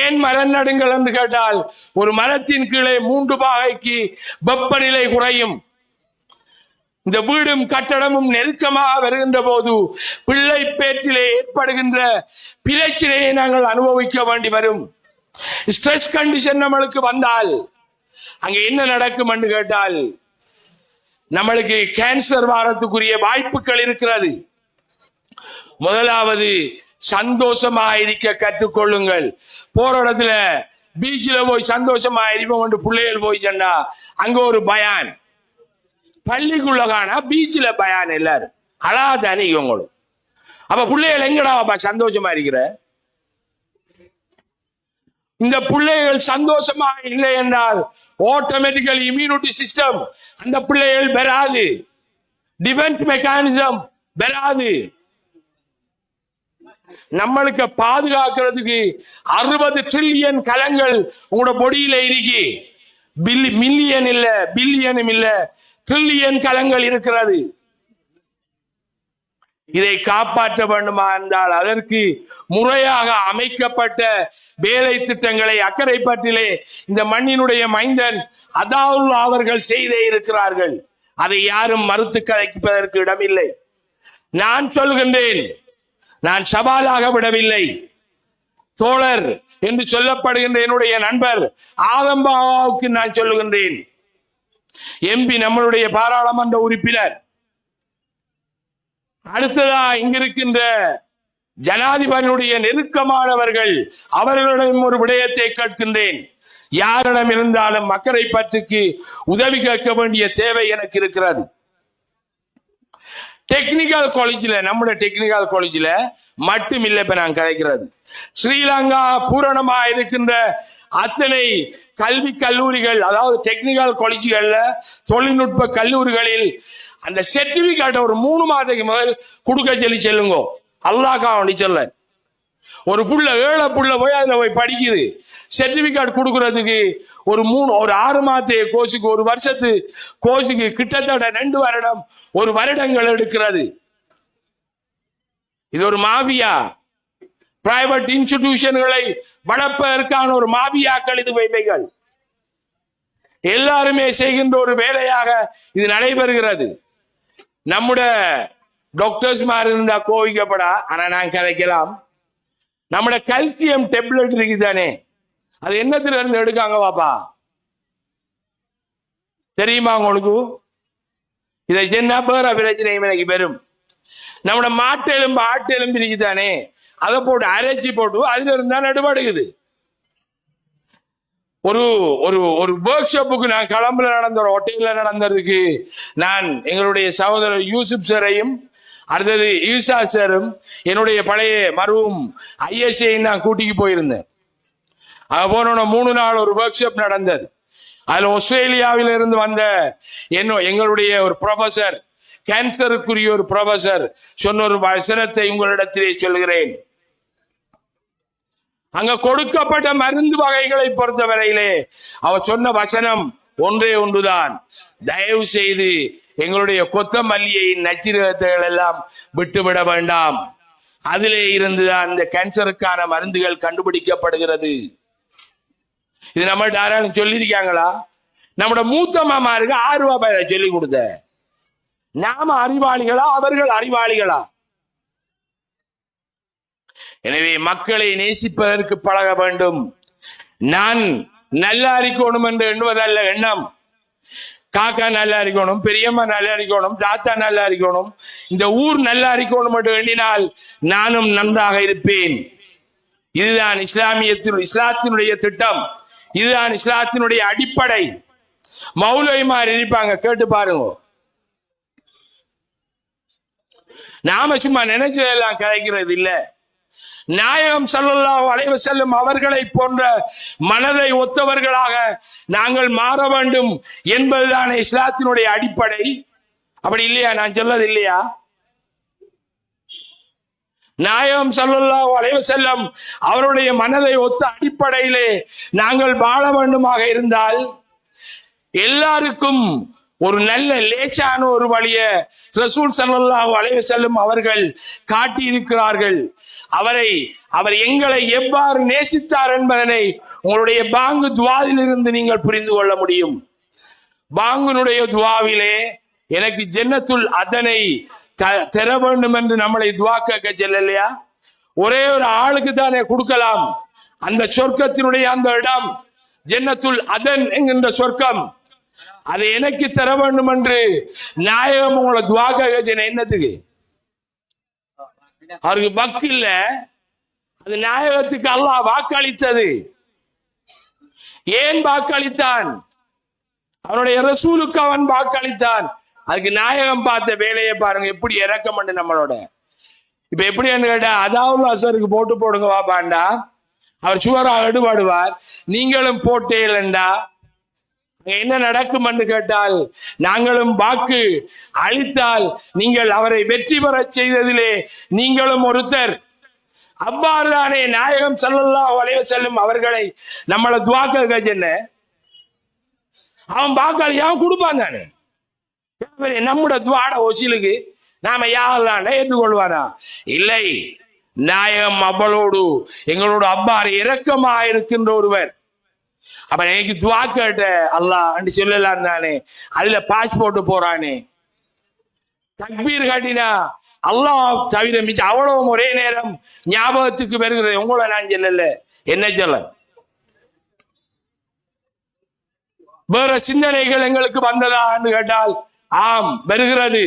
ஏன் மரம் நடுங்கள் என்று கேட்டால் ஒரு மரத்தின் கீழே 3 பாகைக்கு வெப்பநிலை குறையும். இந்த வீடும் கட்டடமும் நெருக்கமாக வருகின்ற போது பிள்ளை பேற்றிலே ஏற்படுகின்ற பிரச்சனையை நாங்கள் அனுபவிக்க வேண்டி வரும். ஸ்ட்ரெஸ் கண்டிஷன் நம்மளுக்கு வந்தால் அங்க என்ன நடக்கும் என்று கேட்டால் நம்மளுக்கு கேன்சர் வாரத்துக்குரிய வாய்ப்புகள் இருக்கிறது. முதலாவது சந்தோஷமா இருக்க கற்றுக்கொள்ளுங்கள். போற இடத்துல பீச்சில் போய் சந்தோஷமா இருப்போம் என்று பிள்ளைகள் போய் சொன்னா அங்க ஒரு பயான், பள்ளிக்குள்ள காணா பீச்சில் பயான் எல்லாரும் அழாதானே இவங்களும். அப்ப பிள்ளைகள் எங்கடா சந்தோஷமா இருக்கிற? இந்த பிள்ளைகள் சந்தோஷமா இல்லை என்றால் ஆட்டோமேட்டிக்கல் இம்யூனிட்டி சிஸ்டம் அந்த பிள்ளைகள் பெறாது, டிஃபென்ஸ் மெக்கானிசம் பெறாது. நம்மளுக்கு பாதுகாக்கிறதுக்கு 60 ட்ரில்லியன் கலங்கள் உங்களோட பொடியில இருக்கு. மில்லியன் இல்ல, பில்லியனும் இல்ல, ட்ரில்லியன் கலங்கள் இருக்கிறது. இதை காப்பாற்ற வேண்டுமா என்றால் அதற்கு முறையாக அமைக்கப்பட்ட வேலை திட்டங்களை அக்கரைப்பட்டிலே இந்த மண்ணினுடைய மைந்தன் அதாவுல்லா அவர்கள் செய்தே இருக்கிறார்கள். அதை யாரும் மறுத்து கதைப்பதற்கு இடமில்லை. நான் சொல்கின்றேன், நான் சவாலாக விடவில்லை. தோழர் என்று சொல்லப்படுகின்ற என்னுடைய நண்பர் ஆதம்பாவுக்கு நான் சொல்லுகின்றேன், எம்பி நம்மளுடைய பாராளுமன்ற உறுப்பினர், அடுத்ததா இங்கிருக்கின்ற ஜனாதிபதியுடைய நெருக்கமானவர்கள், அவர்களிடம் ஒரு விடயத்தை கேட்கின்றேன். யாரிடம் இருந்தாலும் மக்களை பற்றிக்கு உதவி கேட்க வேண்டிய தேவை எனக்கு இருக்கிறது. டெக்னிக்கல் காலேஜில், நம்முடைய டெக்னிக்கல் காலேஜில் மட்டும் இல்லை இப்ப நான் கதைக்கிறது, ஸ்ரீலங்கா பூரணமா இருக்கின்ற அத்தனை கல்வி கல்லூரிகள், அதாவது டெக்னிக்கல் காலேஜ்கள்ல தொழில்நுட்ப கல்லூரிகளில் அந்த சர்டிபிகேட் ஒரு 3 மாதத்துக்கு முதல் கொடுக்க சொல்லி செல்லுங்க. அல்லாஹ்க்கா வேண்டி சொல்ல, ஒரு புள்ள 7 புள்ள போய் அதுல போய் படிக்குது, சர்டிபிகேட் கொடுக்கறதுக்கு ஒரு 6 மாதத்து கோர்ஸுக்கு, ஒரு வருஷத்து கோர்ஸுக்கு கிட்டத்தட்ட 2 வருடம் 1 வருடங்கள் எடுக்கிறது. இது ஒரு மாபியா. பிரைவேட் இன்ஸ்டிடியூஷன்களை வளர்ப்பதற்கான ஒரு மாபியாக்கள் இது வைவைகள். எல்லாருமே செய்கின்ற ஒரு வேலையாக இது நடைபெறுகிறது. நம்முடைய டாக்டர்ஸ் மாதிரி இருந்தா கோவிக்கப்படா, ஆனா நான் கதைக்கலாம். நம்முடைய கல்சியம் டேப்லெட் இருக்குதானே, அது என்னத்துல இருந்து எடுக்காங்க பாப்பா தெரியுமா உங்களுக்கு? இதை என்ன பேர பிரச்சனையும் எனக்கு பெரும். நம்முடைய மாட்டு எலும்பு ஆட்டு எலும்பு இருக்குதானே, அதை போட்டு அரைச்சி போட்டு அதுல இருந்தா நடுபடுகுது. ஒரு ஒரு ஒரு ஒர்க் ஷாப்புக்கு நான் கிளம்புல நடந்த ஒரு ஹோட்டல்ல நடந்ததுக்கு நான் எங்களுடைய சகோதரர் யூசுப் சாரையும் அடுத்தது ஈசா சாரும் என்னுடைய பழைய மருவும் ஐஎஸ்ஐ நான் கூட்டிக்கு போயிருந்தேன். அங்க போன 3 நாள் ஒரு ஒர்க் ஷாப் நடந்தது. அதுல ஆஸ்திரேலியாவில இருந்து வந்த எங்களுடைய ஒரு ப்ரொஃபசர், கேன்சருக்குரிய ஒரு ப்ரொஃபசர் சொன்ன ஒரு வசனத்தை உங்களிடத்திலே சொல்கிறேன். அங்க கொடுக்கப்பட்ட மருந்து வகைகளை பொறுத்தவரையிலே அவர் சொன்ன வசனம் ஒன்றே ஒன்றுதான், தயவு செய்து எங்களுடைய கொத்தமல்லியை நச்சுரகங்கள் எல்லாம் விட்டுவிட வேண்டாம். அதிலே இருந்துதான் இந்த கேன்சருக்கான மருந்துகள் கண்டுபிடிக்கப்படுகிறது. இது நம்ம யாராலும் சொல்லியிருக்காங்களா? நம்முடைய மூத்த மாமாருக்கு 6 ரூபாய் சொல்லி கொடுத்த. நாம அறிவாளிகளா, அவர்கள் அறிவாளிகளா? எனவே மக்களை நேசிப்பதற்கு பழக வேண்டும். நான் நல்லா இருக்கணும் என்று எண்ணுவதல்ல எண்ணம். காக்கா நல்லா இருக்கணும், பெரியம்மா நல்லா இருக்கணும், தாத்தா நல்லா இருக்கணும், இந்த ஊர் நல்லா இருக்கணும் என்று எண்ணினால் நானும் நன்றாக இருப்பேன். இதுதான் இஸ்லாத்தினுடைய திட்டம், இதுதான் இஸ்லாத்தினுடைய அடிப்படை. மௌலவிமார் இருப்பாங்க, கேட்டு பாருங்க. நாம சும்மா நினைச்சதெல்லாம் கிடைக்கிறது இல்ல. நாயகம் ஸல்லல்லாஹு அலைஹி வஸல்லம் அவர்களை போன்ற மனதை ஒத்தவர்களாக நாங்கள் மாற வேண்டும் என்பதுதான் இஸ்லாத்தினுடைய அடிப்படை. அப்படி இல்லையா? நான் சொல்லது இல்லையா? நாயகம் ஸல்லல்லாஹு அலைஹி வஸல்லம் அவருடைய மனதை ஒத்த அடிப்படையிலே நாங்கள் வாழ வேண்டுமாக இருந்தால் எல்லாருக்கும் ஒரு நல்ல லேசான ஒரு வழிய ரசூல் ஸல்லல்லாஹு அலைஹி வஸல்லம் அவர்கள் காட்டி இருக்கிறார்கள். அவர் எங்களை எவ்வாறு நேசித்தார் என்பதனை உங்களுடைய பாங்கு துவாவிலிருந்து நீங்கள் புரிந்து கொள்ள முடியும். பாங்குனுடைய துவாவிலே எனக்கு ஜன்னத்துல் அதனை தர வேண்டும் என்று நம்மளை துவா கேட்க செல்லலையா? ஒரே ஒரு ஆளுக்கு தானே கொடுக்கலாம் அந்த சொர்க்கத்தினுடைய அந்த இடம், ஜன்னத்துல் அதன் என்கின்ற சொர்க்கம். அதை எனக்கு தர வேண்டும் என்று நாயகம் உங்களை துவா கேட்க என்னத்துக்கு? அவருக்கு பக்கு இல்ல, அது நாயகத்துக்கு அல்லாஹ் வாக்களித்தது. ஏன் வாக்களித்தான்? அவனுடைய ரசூலுக்கு அவன் வாக்களித்தான். அதுக்கு நாயகம் பார்த்த வேலையை பாருங்க, எப்படி இறக்கம் பண்ணு நம்மளோட. இப்ப எப்படி கேட்டா அதாவுல் அசருக்கு போட்டு போடுங்க வாப்பாண்டா, அவர் சுவரா எடுபாடுவார். நீங்களும் போட்டே இல்லைண்டா என்ன நடக்கும் என்று கேட்டால், நாங்களும் வாக்கு அளித்தால் நீங்கள் அவரை வெற்றி பெற செய்ததிலே நீங்களும் ஒருத்தர். அவ்வாறுதானே நாயகம் ஸல்லல்லாஹு அலைஹி வஸல்லம் அவர்களை நம்மளை துவாக்க என்ன அவன் வாக்காளி அவன் கொடுப்பான் தானே. நம்முடைய துவாட ஒசிலுக்கு நாம யாரெல்லாம் ஏற்றுக்கொள்வானா? இல்லை, நாயகம் அவளோடு எங்களோட அவ்வாறு இரக்கமாக இருக்கின்ற ஒருவர். அப்ப எனக்கு துவா கேட்ட அல்லாஹ் சொல்லலாம் தானே, அதுல பாஸ்போர்ட் போறானே, தக்பீர் காட்டினா அல்லாஹ் தவிர மிச்சம் அவ்வளவும் ஒரே நேரம் ஞாபகத்துக்கு வருகிறது. உங்களை நான் சொல்லல, என்ன சொல்ல வேற சிந்தனைகள் எங்களுக்கு வந்ததா என்று கேட்டால் ஆம் வருகிறது.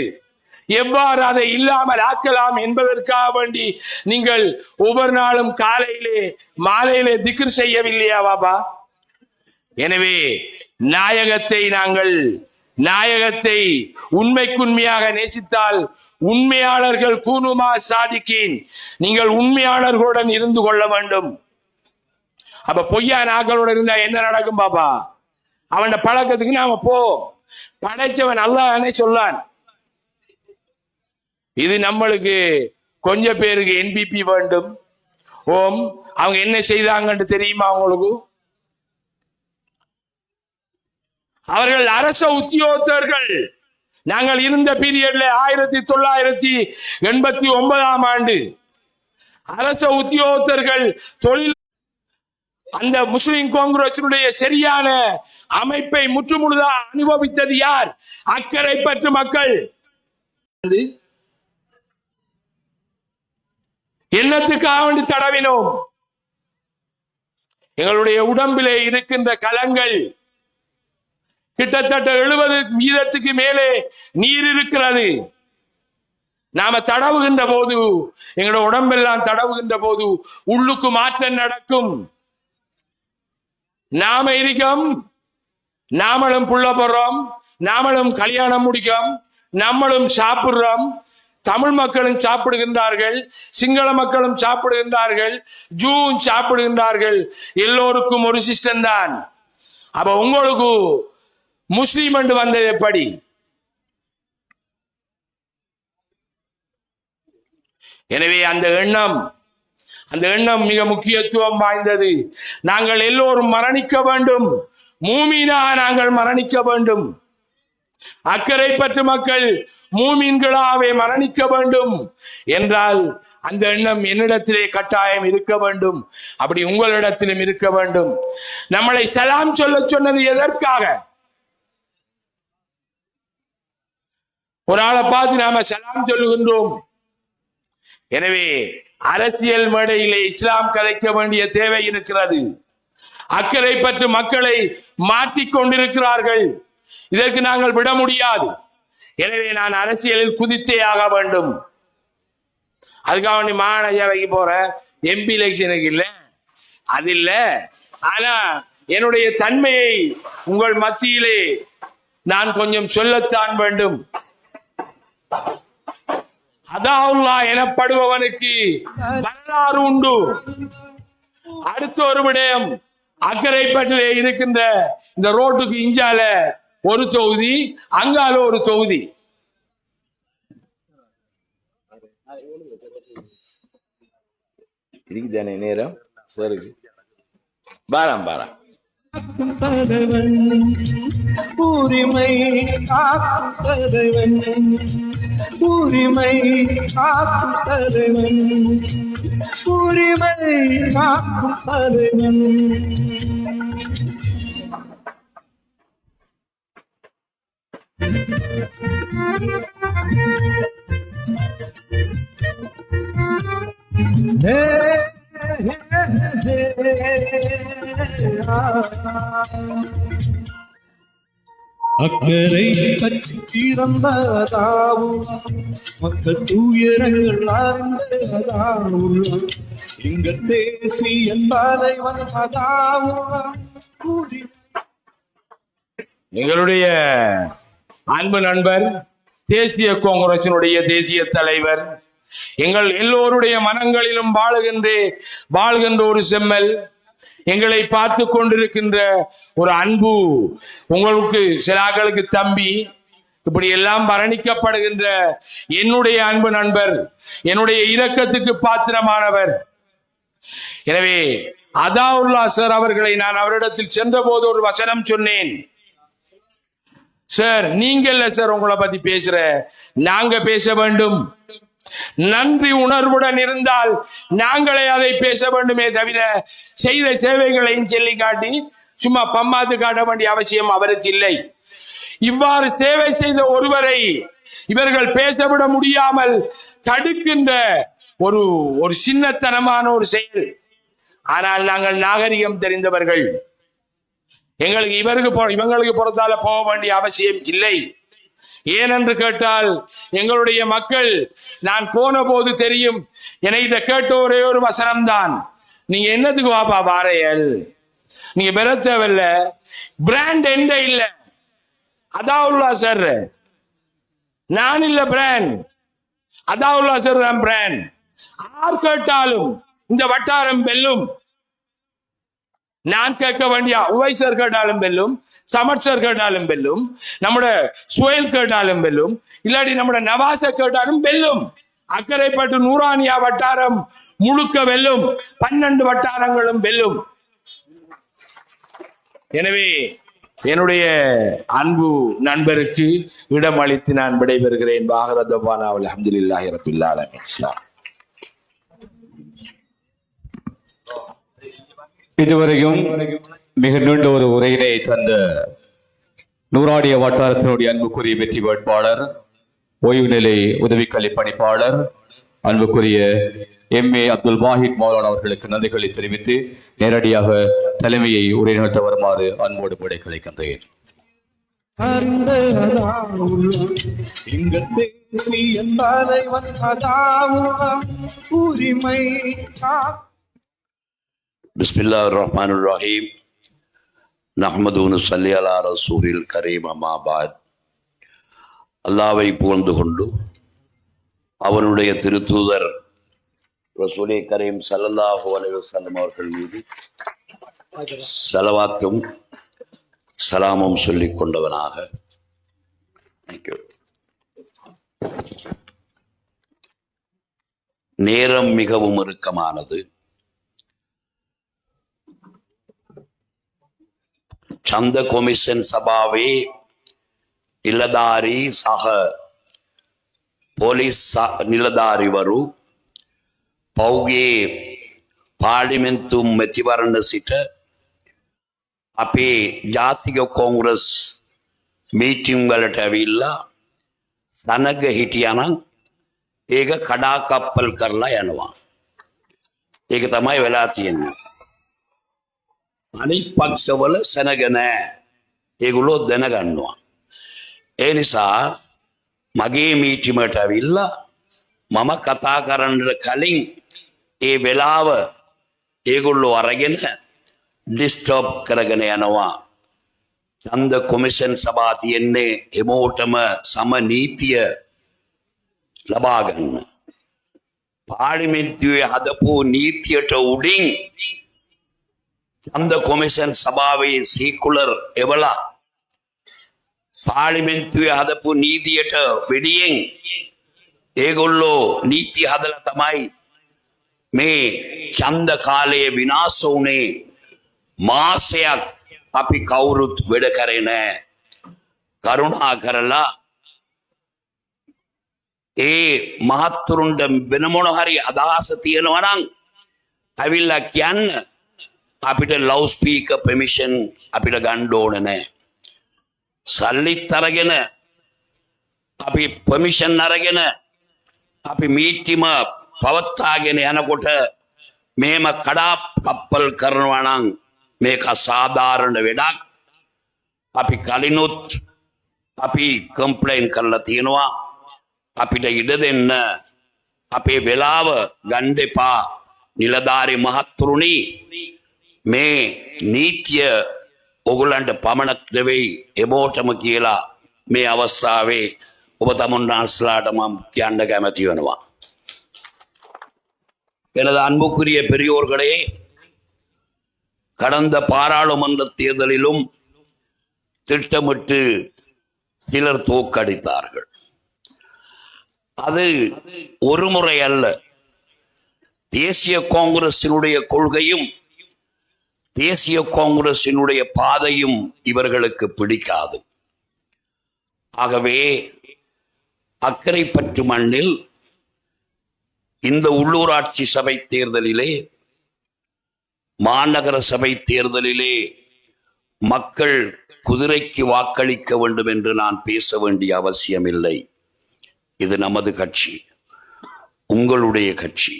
எவ்வாறு அதை இல்லாமல் ஆக்கலாம் என்பதற்காக வேண்டி நீங்கள் ஒவ்வொரு நாளும் காலையிலே மாலையிலே திக்ர் செய்யவில்லையா பாபா? எனவே நாயகத்தை உண்மைக்குண்மையாக நேசித்தால் உண்மையாளர்கள் கூனுமா சாதிக்கின், நீங்கள் உண்மையாளர்களுடன் இருந்து கொள்ள வேண்டும். அப்ப பொய்யா நாக்களோட இருந்தா என்ன நடக்கும் பாபா? அவன் பழக்கத்துக்கு நாம போ, படைச்சவன் அல்லாஹ்னே சொல்லான். இது நம்மளுக்கு கொஞ்சம் பேருக்கு என்பிபி வேண்டும். ஓம் அவங்க என்ன செய்தாங்கன்னு தெரியுமா அவங்களுக்கு? அவர்கள் அரச உத்தியோகத்தர்கள். நாங்கள் இருந்த பீரியட்ல 1989 ஆண்டு அரச உத்தியோகத்தர்கள் தொழில் அந்த முஸ்லிம் காங்கிரசினுடைய சரியான அமைப்பை முற்றுமுழுதாக அனுபவித்தது யார்? அக்கறை பற்று மக்கள். என்னத்துக்காக வேண்டி தடவினோம்? எங்களுடைய உடம்பிலே இருக்கின்ற கலங்கள் கிட்டத்தட்ட 70% மேலே நீர் இருக்கிறது. நாம தடவுகின்ற போது, எங்களோட உடம்பெல்லாம் தடவுகின்ற போது உள்ளுக்கு மாற்றம் நடக்கும். நாம இருக்கோம், நாமளும் புள்ள போடுறோம், நாமளும் கல்யாணம் முடிக்கும், நம்மளும் சாப்பிடுறோம். தமிழ் மக்களும் சாப்பிடுகின்றார்கள், சிங்கள மக்களும் சாப்பிடுகின்றார்கள், ஜூன் சாப்பிடுகின்றார்கள். எல்லோருக்கும் ஒரு சிஸ்டம் தான். அப்ப உங்களுக்கு முஸ்லீம் என்று வந்தது எப்படி? எனவே அந்த எண்ணம் மிக முக்கியத்துவம் வாய்ந்தது. நாங்கள் எல்லோரும் மரணிக்க வேண்டும், மூமீனாக நாங்கள் மரணிக்க வேண்டும். அக்கறை பற்று மக்கள் மூமீன்களாகவே மரணிக்க வேண்டும் என்றால் அந்த எண்ணம் என்னிடத்திலே கட்டாயம் இருக்க வேண்டும். அப்படி உங்களிடத்திலும் இருக்க வேண்டும். நம்மளை சலாம் சொல்ல சொன்னது எதற்காக? ஒரு ஆளை பார்த்து நாம சலாம் சொல்லுகின்றோம். எனவே அரசியல் மேடையிலே இஸ்லாம் கதைக்க வேண்டிய தேவை இருக்கிறது. அக்கறை பற்று மக்களை மாற்றிக் கொண்டிருக்கிறார்கள். இதற்கு நாங்கள் விட முடியாது. எனவே நான் அரசியலில் குதித்தே ஆக வேண்டும். அதுக்காக வேண்டி மாநகரைக்கு போற எம்பி எலெக்ஷனுக்கு இல்ல, அது இல்ல. ஆனா என்னுடைய தன்மையை உங்கள் மத்தியிலே நான் கொஞ்சம் சொல்லத்தான் வேண்டும். அதாவுல்லா எனப்படுபவனுக்கு வரலாறு உண்டு. அடுத்த ஒரு விடயம், அக்கரைப்பட்டிலே இருக்கின்ற இந்த ரோட்டுக்கு இஞ்சால ஒரு தொகுதி, அங்கால ஒரு தொகுதி. இருக்குதானே நேரம் சருக்கு பாரம் பாரம் தலைவன் உரிமை காக்கும் தலைவன் உரிமை காக்கும் தலைவன் உரிமை காக்கும் தலைவன் அக்கறை பற்றி பிறந்ததாவும் மக்கள் துயரங்கள் அறிந்ததாவும் இங்க தேசிய தலைவன் அதாவும் எங்களுடைய அன்பு நண்பர் தேசிய காங்கிரசினுடைய தேசிய தலைவர் எங்கள் எல்லோருடைய மனங்களிலும் வாழ்கின்ற ஒரு செம்மல் எங்களை பார்த்து கொண்டிருக்கின்ற ஒரு அன்பு உங்களுக்கு சிலாக்களுக்கு தம்பி இப்படி எல்லாம் வர்ணிக்கப்படுகின்ற என்னுடைய அன்பு நண்பர் என்னுடைய இரக்கத்துக்கு பாத்திரமானவர். எனவே அதாவுல்லா சார் அவர்களை நான் அவரிடத்தில் சென்ற போது ஒரு வசனம் சொன்னேன். சார் நீங்க இல்ல சார் உங்களை பத்தி பேசுற, நாங்க பேச வேண்டும். நன்றி உணர்வுடன் இருந்தால் நாங்களே அதை பேச வேண்டுமே தவிர செய்த சேவைகளையும் சொல்லி காட்டி சும்மா பம்மாத்து காட்ட வேண்டிய அவசியம் அவருக்கு இல்லை. இவ்வாறு சேவை செய்த ஒருவரை இவர்கள் பேசவிட முடியாமல் தடுக்கின்ற ஒரு சின்னத்தனமான ஒரு செயல். ஆனால் நாங்கள் நாகரிகம் தெரிந்தவர்கள், எங்களுக்கு இவங்களுக்கு புறத்தால போக வேண்டிய அவசியம் இல்லை. ஏனென்று கேட்டால் எங்களுடைய மக்கள், நான் போன போது தெரியும், என்னை இதை கேட்ட ஒரே ஒரு வசனம் தான், நீங்க என்னத்துக்கு வாப்பா வாரையல், நீங்க பெற தேவையில்ல, பிராண்ட் எந்த இல்ல, அதாவுல்லா சார், நான் இல்ல பிராண்ட், அதாவுல்லா சார் தான் பிராண்ட். யார் கேட்டாலும் இந்த வட்டாரம் வெல்லும். நான் கேட்க வேண்டிய உவைசர் கேட்டாலும் வெல்லும், சமர்சர் கேட்டாலும் வெல்லும், நம்முடைய சுயல் கேட்டாலும் வெல்லும், இல்லாட்டி நம்முடைய நவாச கேட்டாலும் வெல்லும். அக்கரைப்பட்டு நூறானியா வட்டாரம் முழுக்க வெல்லும், 12 வட்டாரங்களும் வெல்லும். எனவே என்னுடைய அன்பு நண்பருக்கு இடம் அளித்து நான் விடைபெறுகிறேன். பாகரதவானா அல்ஹம்துலில்லாஹி ரப்பில் ஆலமீன். இதுவரையும் மிக நீண்ட ஒரு உரையினை தந்த நூறாடிய வட்டாரத்தினுடைய அன்புக்குரிய வெற்றி வேட்பாளர், ஓய்வு நிலை உதவி கல்வி பணிப்பாளர், அன்புக்குரிய MA அப்துல் வாஹித் மௌலானா அவர்களுக்கு நன்றிகளை தெரிவித்து நேரடியாக தலைமையை உரை நிறுத்த வருமாறு அன்போடு விடை கிடைக்கின்றேன். பிஸ்மில்லாஹிர்ரஹ்மானிர்ரஹீம். நஹ்மது நுஸல்லி அலா ரசூலில் கரீம். அம்மா பாத். அல்லாஹ்வை புகழ்ந்து கொண்டு அவனுடைய திருத்தூதர் ரசூலே கரீம் ஸல்லல்லாஹு அலைஹி வஸல்லம் அவர்கள் மீது ஸலவாத்தும் சலாமும் சொல்லிக் கொண்டவனாக நேரம் மிகவும் இறுக்கமானது. ඡන්ද කොමිෂන් සභාවේ නිලධාරී සහ පොලිස් නිලධාරීවරු පෞගේ පාර්ලිමේන්තු මැතිවරණ සිට අපේ ජාතික කොංග්‍රස් මීටින් වලට ඇවිල්ලා සනග හිටියානම් ඒක කඩාකප්පල් කරලා යනවා. ඒක තමයි වෙලා තියෙන්නේ. අනිත් පක්ෂවල සැනග නැහැ. ඒගොල්ලෝ දැනගන්නවා. ඒ නිසා මගේ මීටිමට ඇවිල්ලා මම කතා කරන්න කලින් ඒ වෙලාව ඒගොල්ලෝ අරගෙන ඩිස්ටර්බ් කරගෙන යනවා. ඡන්ද කොමිෂන් සභා තියෙන්නේ හැමෝටම සම නීතිය ලබා ගන්න. පාර්ලිමේන්තුවේ හදපු නීතියට උඩින් ඡන්ද කොමිෂන් සභාවේ සීකුලර් එවලා පාර්ලිමේන්තුවේ හදපු නීතියට වෙඩියෙන් ඒගොල්ලෝ නීති හදලා තමයි මේ ඡන්ද කාලයේ විනාශ වුණේ මාසයක් අපි කවුරුත් වැඩ කරේ නැහැ. කරුණා කරලා ඒ මහත්තුරුන්ට වෙන මොන හරි අදහස තියෙනවා නම් ඇවිල්ලා කියන්න. අපිට ලවුඩ් ස්පීකර් පර්මිෂන් අපිට ගන්න ඕන නැහැ. සල්ලිත් අරගෙන අපි පර්මිෂන් අරගෙන අපි මීටිම පවත්වාගෙන යනකොට මේම කඩා කප්පල් කරනවා නම් මේක සාධාරණ වැඩක්. අපි කලිනුත් අපි කම්ප්ලේන් කරලා තියෙනවා. අපිට ඉඩ දෙන්න, අපේ වෙලාව ගන්න එපා. නිලධාරි මහත්තුරුනි, මේ නීතිය ඔගොල්ලන්ට පමණක් නෙවෙයි එබෝටම කියලා මේ අවස්ථාවේ ඔබ තමුන්නාස්ලාට මම කියන්න කැමති වෙනවා. எனது அன்புக்குரிய பெரியோர்களே, கடந்த பாராளுமன்ற தேர்தலிலும் திட்டமிட்டு சிலர் தோற்கடித்தார்கள். அது ஒரு முறை அல்ல. தேசிய காங்கிரசினுடைய கொள்கையும் தேசிய காங்கிரசினுடைய பாதையும் இவர்களுக்கு பிடிக்காது. ஆகவே அக்கரைப்பற்று மண்ணில் இந்த உள்ளூராட்சி சபை தேர்தலிலே, மாநகர சபை தேர்தலிலே மக்கள் குதிரைக்கு வாக்களிக்க வேண்டும் என்று நான் பேச வேண்டிய அவசியமில்லை. இது நமது கட்சி, உங்களுடைய கட்சி,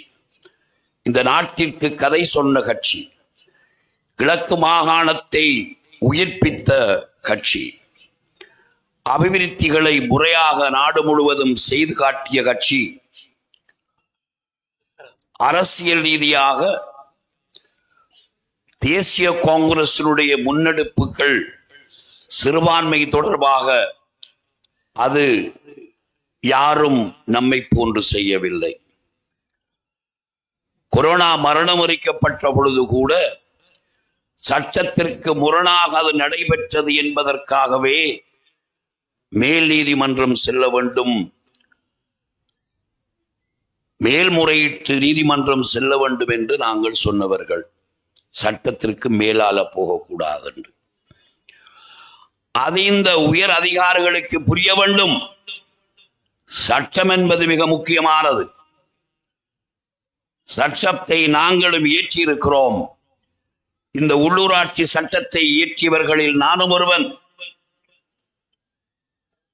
இந்த நாட்டிற்கு கதை சொன்ன கட்சி, கிழக்கு மாகாணத்தை உயிர்ப்பித்த கட்சி, அபிவிருத்திகளை முறையாக நாடு முழுவதும் செய்து காட்டிய கட்சி, அரசியல் ரீதியாக தேசிய காங்கிரசினுடைய முன்னெடுப்புகள் சிறுபான்மை தொடர்பாக அது யாரும் நம்மை போன்று செய்யவில்லை. கொரோனா மரணம் அறிக்கப்பட்ட பொழுது கூட சட்டத்திற்கு முரணாக அது நடைபெற்றது என்பதற்காகவே மேல் நீதிமன்றம் செல்ல வேண்டும், மேல்முறையீட்டு நீதிமன்றம் செல்ல வேண்டும் என்று நாங்கள் சொன்னவர்கள். சட்டத்திற்கு மேலால போகக்கூடாது என்று. அது இந்த உயர் அதிகாரிகளுக்கு புரிய வேண்டும். சட்டம் என்பது மிக முக்கியமானது. சட்டத்தை நாங்களும் இயற்றியிருக்கிறோம். இந்த உள்ளூராட்சி சட்டத்தை இயற்றியவர்களில் நானும் ஒருவன்.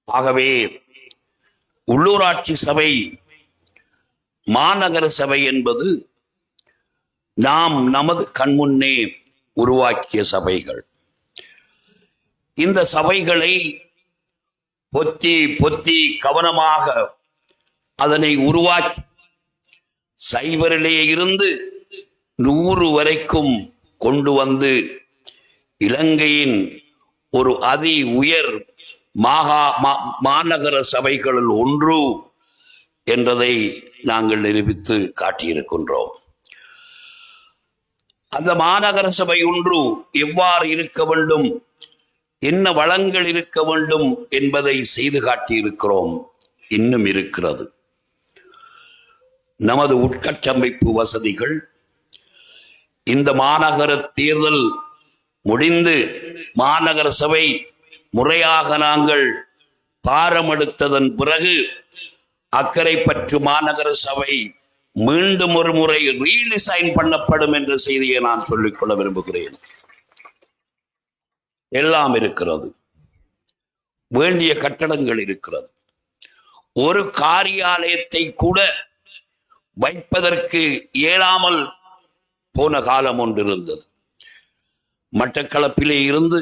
ஆகவே உள்ளூராட்சி சபை, மாநகர சபை என்பது நாம் நமது கண்முன்னே உருவாக்கிய சபைகள். இந்த சபைகளை பொத்தி பொத்தி கவனமாக அதனை உருவாக்கி 0 இருந்து 100 வரைக்கும் கொண்டு வந்து இலங்கையின் ஒரு அதி உயர் மாநகர சபைகளில் ஒன்று என்றதை நாங்கள் நிரூபித்து காட்டியிருக்கின்றோம். அந்த மாநகர சபை ஒன்று எவ்வாறு இருக்க வேண்டும், என்ன வளங்கள் இருக்க வேண்டும் என்பதை செய்து காட்டியிருக்கிறோம். இன்னும் இருக்கிறது. நமது உட்கட்டமைப்பு வசதிகள் இந்த மாநகர தேர்தல் முடிந்து மாநகர சபை முறையாக நாங்கள் பாரமெடுத்ததன் பிறகு அக்கரைப்பற்று மாநகர சபை மீண்டும் ஒரு முறை ரீடிசைன் பண்ணப்படும் என்ற செய்தியை நான் சொல்லிக்கொள்ள விரும்புகிறேன். எல்லாம் இருக்கிறது, வேண்டிய கட்டடங்கள் இருக்கிறது. ஒரு காரியாலயத்தை கூட வைப்பதற்கு இயலாமல் போன காலம் ஒன்று இருந்தது. மட்டக்களப்பிலே இருந்து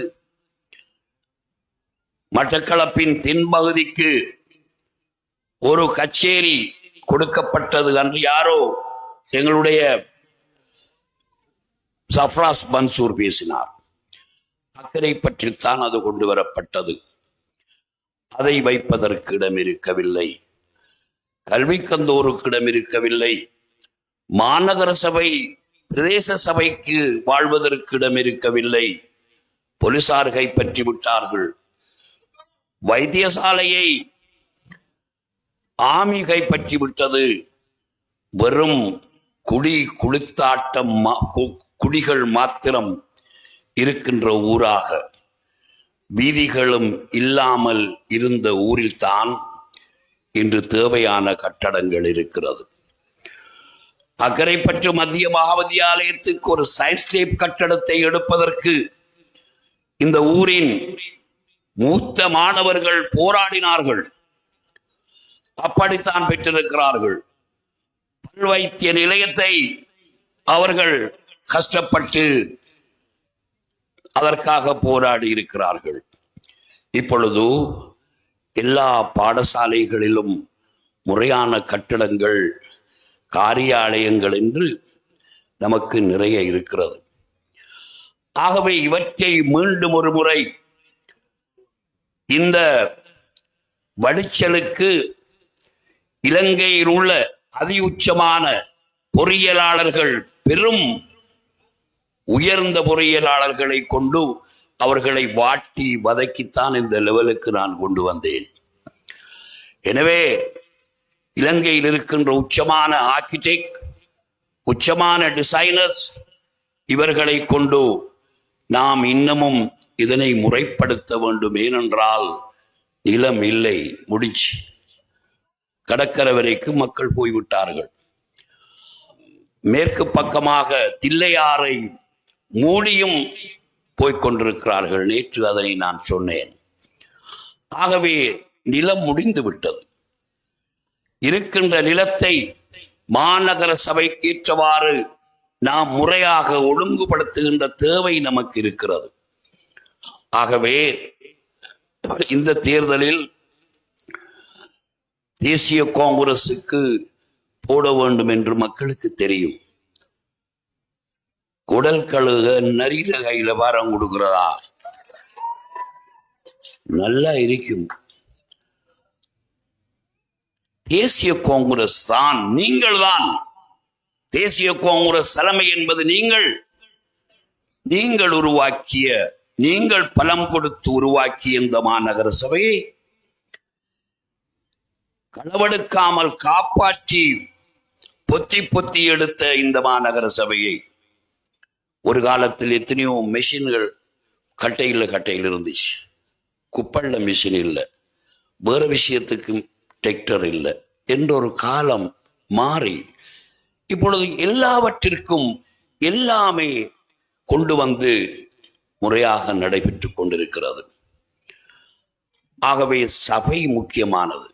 மட்டக்களப்பின் தென்பகுதிக்கு ஒரு கச்சேரி கொடுக்கப்பட்டது. அன்று யாரோ எங்களுடைய சஃப்ராஸ் மன்சூர் பேசினார். அக்கறை பற்றித்தான் அது கொண்டு வரப்பட்டது. அதை வைப்பதற்கு இடம் இருக்கவில்லை, கல்விக்கந்தோருக்கு இடம் இருக்கவில்லை, மாநகர சபை பிரதேச சபைக்கு வாழ்வதற்கு இடம் இருக்கவில்லை. போலீசார் கைப்பற்றி விட்டார்கள். வைத்தியசாலையை ஆமி கைப்பற்றி விட்டது. வெறும் குளித்தாட்டம் குடிகள் மாத்திரம் இருக்கின்ற ஊராக, வீதிகளும் இல்லாமல் இருந்த ஊரில்தான் இன்று தேவையான கட்டடங்கள் இருக்கிறது. அக்கரைப்பற்று மத்திய மகாவித்தியாலயத்துக்கு ஒரு சயின்ஸ் லேப் கட்டடத்தை எடுப்பதற்கு இந்த ஊரின் மூத்த மாணவர்கள் போராடினார்கள். அப்படித்தான் பெற்றிருக்கிறார்கள். பல் வைத்திய நிலையத்தை அவர்கள் கஷ்டப்பட்டு அதற்காக போராடி இருக்கிறார்கள். இப்பொழுது எல்லா பாடசாலைகளிலும் முறையான கட்டடங்கள், காரியாலயங்கள் என்று நமக்கு நிறைய இருக்கிறது. ஆகவே இவற்றை மீண்டும் ஒரு முறை இந்த வடிச்சலுக்கு இலங்கையில் உள்ள அதிஉச்சமான பொறியியலாளர்கள், பெரும் உயர்ந்த பொறியியலாளர்களை கொண்டு அவர்களை வாட்டி வதக்கித்தான் இந்த லெவலுக்கு நான் கொண்டு வந்தேன். எனவே இலங்கையில் இருக்கின்ற உச்சமான ஆர்கிடெக்ட், உச்சமான டிசைனர்ஸ், இவர்களை கொண்டு நாம் இன்னமும் இதனை முறைப்படுத்த வேண்டும். ஏனென்றால் நிலம் இல்லை, முடிச்சு கடற்கரை வரைக்கும் மக்கள் போய்விட்டார்கள். மேற்கு பக்கமாக தில்லையாறை மூடியும் போய்கொண்டிருக்கிறார்கள். நேற்று அதனை நான் சொன்னேன். ஆகவே நிலம் முடிந்து விட்டது. இருக்கின்ற நிலத்தை மாநகர சபைக்கு ஏற்றவாறு நாம் முறையாக ஒழுங்குபடுத்துகின்ற தேவை நமக்கு இருக்கிறது. ஆகவே இந்த தேர்தலில் தேசிய காங்கிரசுக்கு போட வேண்டும் என்று மக்களுக்கு தெரியும். குடல் கழுக நரியில கையில வாரம் கொடுக்கிறதா நல்லா இருக்கும். தேசிய காங்கிரஸ் தான், நீங்கள் தான் தேசிய காங்கிரஸ் தலைமை என்பது நீங்கள் உருவாக்கிய, நீங்கள் பலம் கொடுத்து உருவாக்கிய இந்த மாநகர சபையை களவெடுக்காமல் காப்பாற்றி பொத்தி பொத்தி எடுத்த இந்த மாநகர சபையை ஒரு காலத்தில் எத்தனையோ மெஷின்கள் கட்டையில் இருந்துச்சு. குப்பல்ல மிஷின் இல்லை, வேற விஷயத்துக்கு டிராக்டர் இல்லை என்ற ஒரு காலம் மாறி இப்பொழுது எல்லாவற்றிற்கும் எல்லாமே கொண்டு வந்து முறையாக நடைபெற்று கொண்டிருக்கிறது. ஆகவே சபை முக்கியமானது.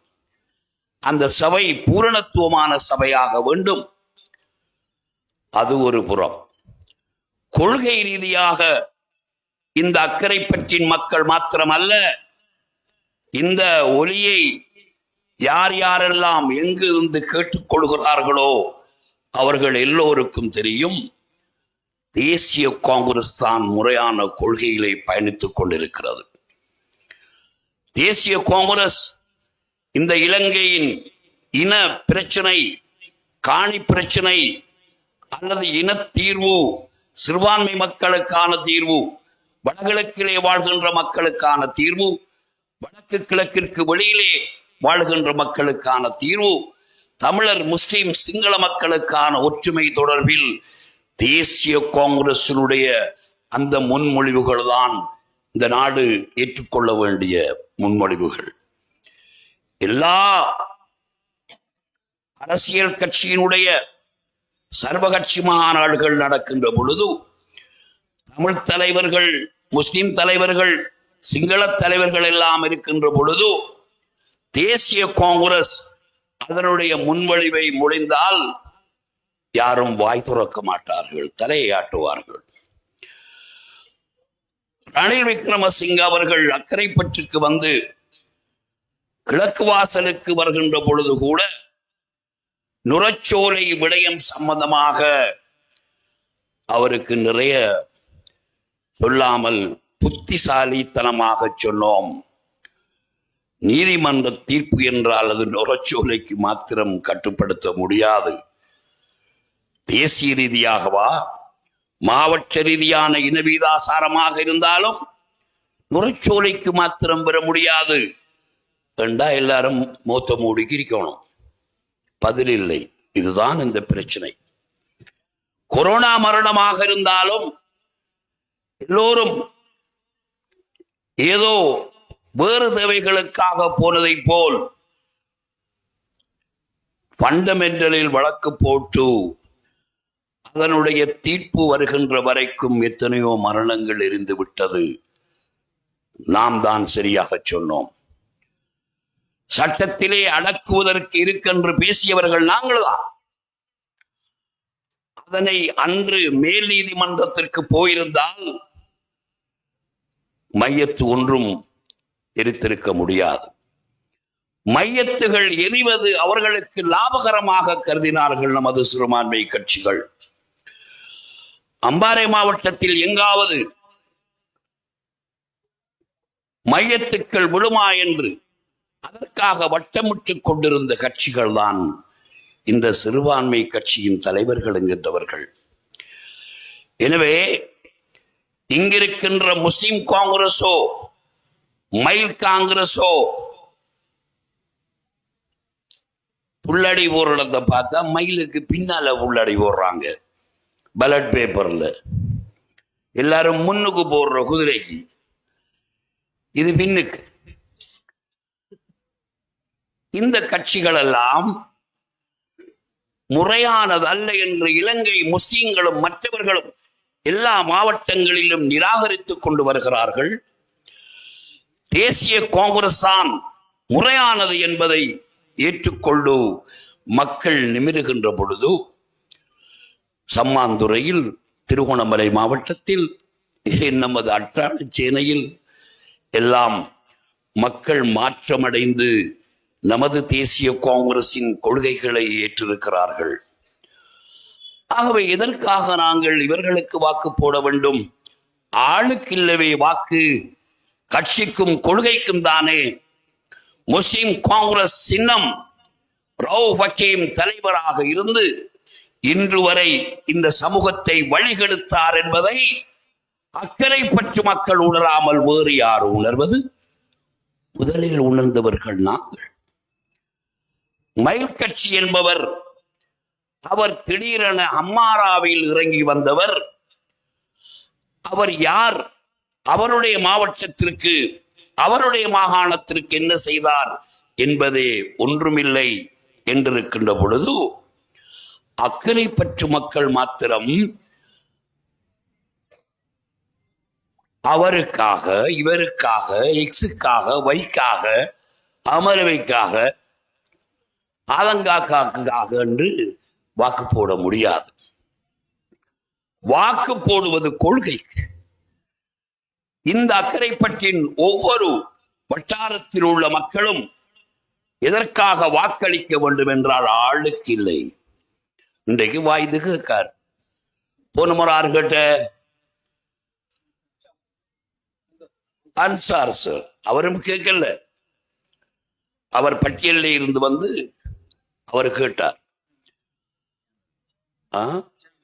அந்த சபை பூரணத்துவமான சபையாக வேண்டும். அது ஒரு புறம். கொள்கை ரீதியாக இந்த அக்கரைப்பற்றின் மக்கள் மாத்திரமல்ல, இந்த ஒலியை யார் யாரெல்லாம் எங்கு இருந்து கேட்டுக்கொள்கிறார்களோ அவர்கள் எல்லோருக்கும் தெரியும், தேசிய காங்கிரஸ் தான் முறையான கொள்கைகளை பயணித்துக் கொண்டிருக்கிறது. தேசிய காங்கிரஸ் இந்த இலங்கையின் இன பிரச்சனை, காணி பிரச்சனை அல்லது இன தீர்வு, சிறுபான்மை மக்களுக்கான தீர்வு, வடகிழக்கிலே வாழ்கின்ற மக்களுக்கான தீர்வு, வடக்கு கிழக்கிற்கு வெளியிலே வாழ்கின்ற மக்களுக்கான தீர்வு, தமிழர், முஸ்லிம், சிங்கள மக்களுக்கான ஒற்றுமை தொடர்பில் தேசிய காங்கிரசினுடைய அந்த முன்மொழிவுகள் தான் இந்த நாடு ஏற்றுக்கொள்ள வேண்டிய முன்மொழிவுகள். எல்லா அரசியல் கட்சியினுடைய சர்வகட்சி மாநாடுகள் நடக்கின்ற பொழுது தமிழ் தலைவர்கள், முஸ்லிம் தலைவர்கள், சிங்கள தலைவர்கள் எல்லாம் இருக்கின்ற பொழுது தேசிய காங்கிரஸ் அதனுடைய முன்மொழிவை முடிந்தால் யாரும் வாய் துறக்க மாட்டார்கள், தலையை ஆட்டுவார்கள். ரணில் விக்ரமசிங்க அவர்கள் அக்கரைப்பற்றுக்கு வந்து கிழக்கு வாசலுக்கு வருகின்ற பொழுது கூட நுரச்சோலை விடயம் சம்பந்தமாக அவருக்கு நிறைய சொல்லாமல் புத்திசாலித்தனமாக சொன்னோம். நீதிமன்ற தீர்ப்பு என்றால் அது நுரச்சோலைக்கு மாத்திரம் கட்டுப்படுத்த முடியாது. தேசிய ரீதியாகவா மாவட்ட ரீதியான இனவீதாசாரமாக இருந்தாலும் நுரச்சோலைக்கு மாத்திரம் பெற முடியாது என்றா எல்லாரும் மூத்த மூடிக்கு இருக்கணும். பதில் இல்லை. இதுதான் இந்த பிரச்சனை. கொரோனா மரணமாக இருந்தாலும் எல்லோரும் ஏதோ வேறு தேவைகளுக்காக போனதை போல் ஃபண்டமெண்டலில் வழக்கு போட்டு அதனுடைய தீர்ப்பு வருகின்ற வரைக்கும் எத்தனையோ மரணங்கள் இருந்து விட்டது. நாம் தான் சரியாக சொன்னோம். சட்டத்திலே அடக்குவதற்கு இருக்கென்று பேசியவர்கள் நாங்கள் தான். அதனை அன்று மேல் நீதிமன்றத்திற்கு போயிருந்தால் மையத்து ஒன்றும் எரித்திருக்க முடியாது. மையத்துகள் எரிவது அவர்களுக்கு லாபகரமாக கருதினார்கள் நமது சிறுபான்மை கட்சிகள். அம்பாறை மாவட்டத்தில் எங்காவது மையத்துக்கள் விழுமா என்று அதற்காக வட்டமிட்டுக் கொண்டிருந்த கட்சிகள் தான் இந்த சிறுபான்மை கட்சியின் தலைவர்கள் என்கின்றவர்கள். எனவே இங்கிருக்கின்ற முஸ்லிம் காங்கிரஸோ மயில் காங்கிரஸோ புள்ளடி போடுறத பார்த்தா மயிலுக்கு பின்னால புள்ளடி போடுறாங்க. பலட் பேப்பர்ல எல்லாரும் முன்னுக்கு போடுற குதிரைக்கு இது பின்னுக்கு. இந்த கட்சிகள் எல்லாம் முறையானதல்ல என்று இலங்கை முஸ்லிம்களும் மற்றவர்களும் எல்லா மாவட்டங்களிலும் நிராகரித்துக் கொண்டு வருகிறார்கள். தேசிய காங்கிரஸ் தான் முறையானது என்பதை ஏற்றுக்கொண்டு மக்கள் நிமிருகின்ற பொழுது சம்மாந்துறையில், திருகோணமலை மாவட்டத்தில், நமது அட்டாளச்சேனையில் எல்லாம் மக்கள் மாற்றமடைந்து நமது தேசிய காங்கிரசின் கொள்கைகளை ஏற்றிருக்கிறார்கள். ஆகவே எதற்காக நாங்கள் இவர்களுக்கு வாக்கு போட வேண்டும்? ஆளுக்கு இல்லவே வாக்கு, கட்சிக்கும் கொள்கைக்கும் தானே. முஸ்லிம் காங்கிரஸ் சின்னம் ரவுப் ஹக்கீம் தலைவராக இருந்து இன்று வரை இந்த சமூகத்தை வழிகெடுத்தார் என்பதை அக்கறைப்பற்று மக்கள் உணராமல் வேறு யார் உணர்வது? முதலில் உணர்ந்தவர்கள் நாங்கள். மயில் கட்சி என்பவர், அவர் திடீரென அம்மாராவில் இறங்கி வந்தவர். அவர் யார்? அவருடைய மாவட்டத்திற்கு, அவருடைய மாகாணத்திற்கு என்ன செய்தார் என்பதே ஒன்றுமில்லை என்றிருக்கின்ற பொழுது அக்கறைப்பற்று மக்கள் மாத்திரம் அவருக்காக, இவருக்காக, எக்ஸுக்காக, வைக்காக, அமரவைக்காக, ஆலங்காக்காக என்று வாக்கு போட முடியாது. வாக்கு போடுவது கொள்கைக்கு. இந்த அக்கரைப்பற்றின் ஒவ்வொரு வட்டாரத்தில் உள்ள மக்களும் எதற்காக வாக்களிக்க வேண்டும் என்றால் ஆளுக்கு இல்லை. இன்றைக்கு வாய்து கேட்கார். போன முறார்கிட்ட அன்சார் சார் அவரும் கேட்கல. அவர் பட்டியலில் இருந்து வந்து அவர் கேட்டார்.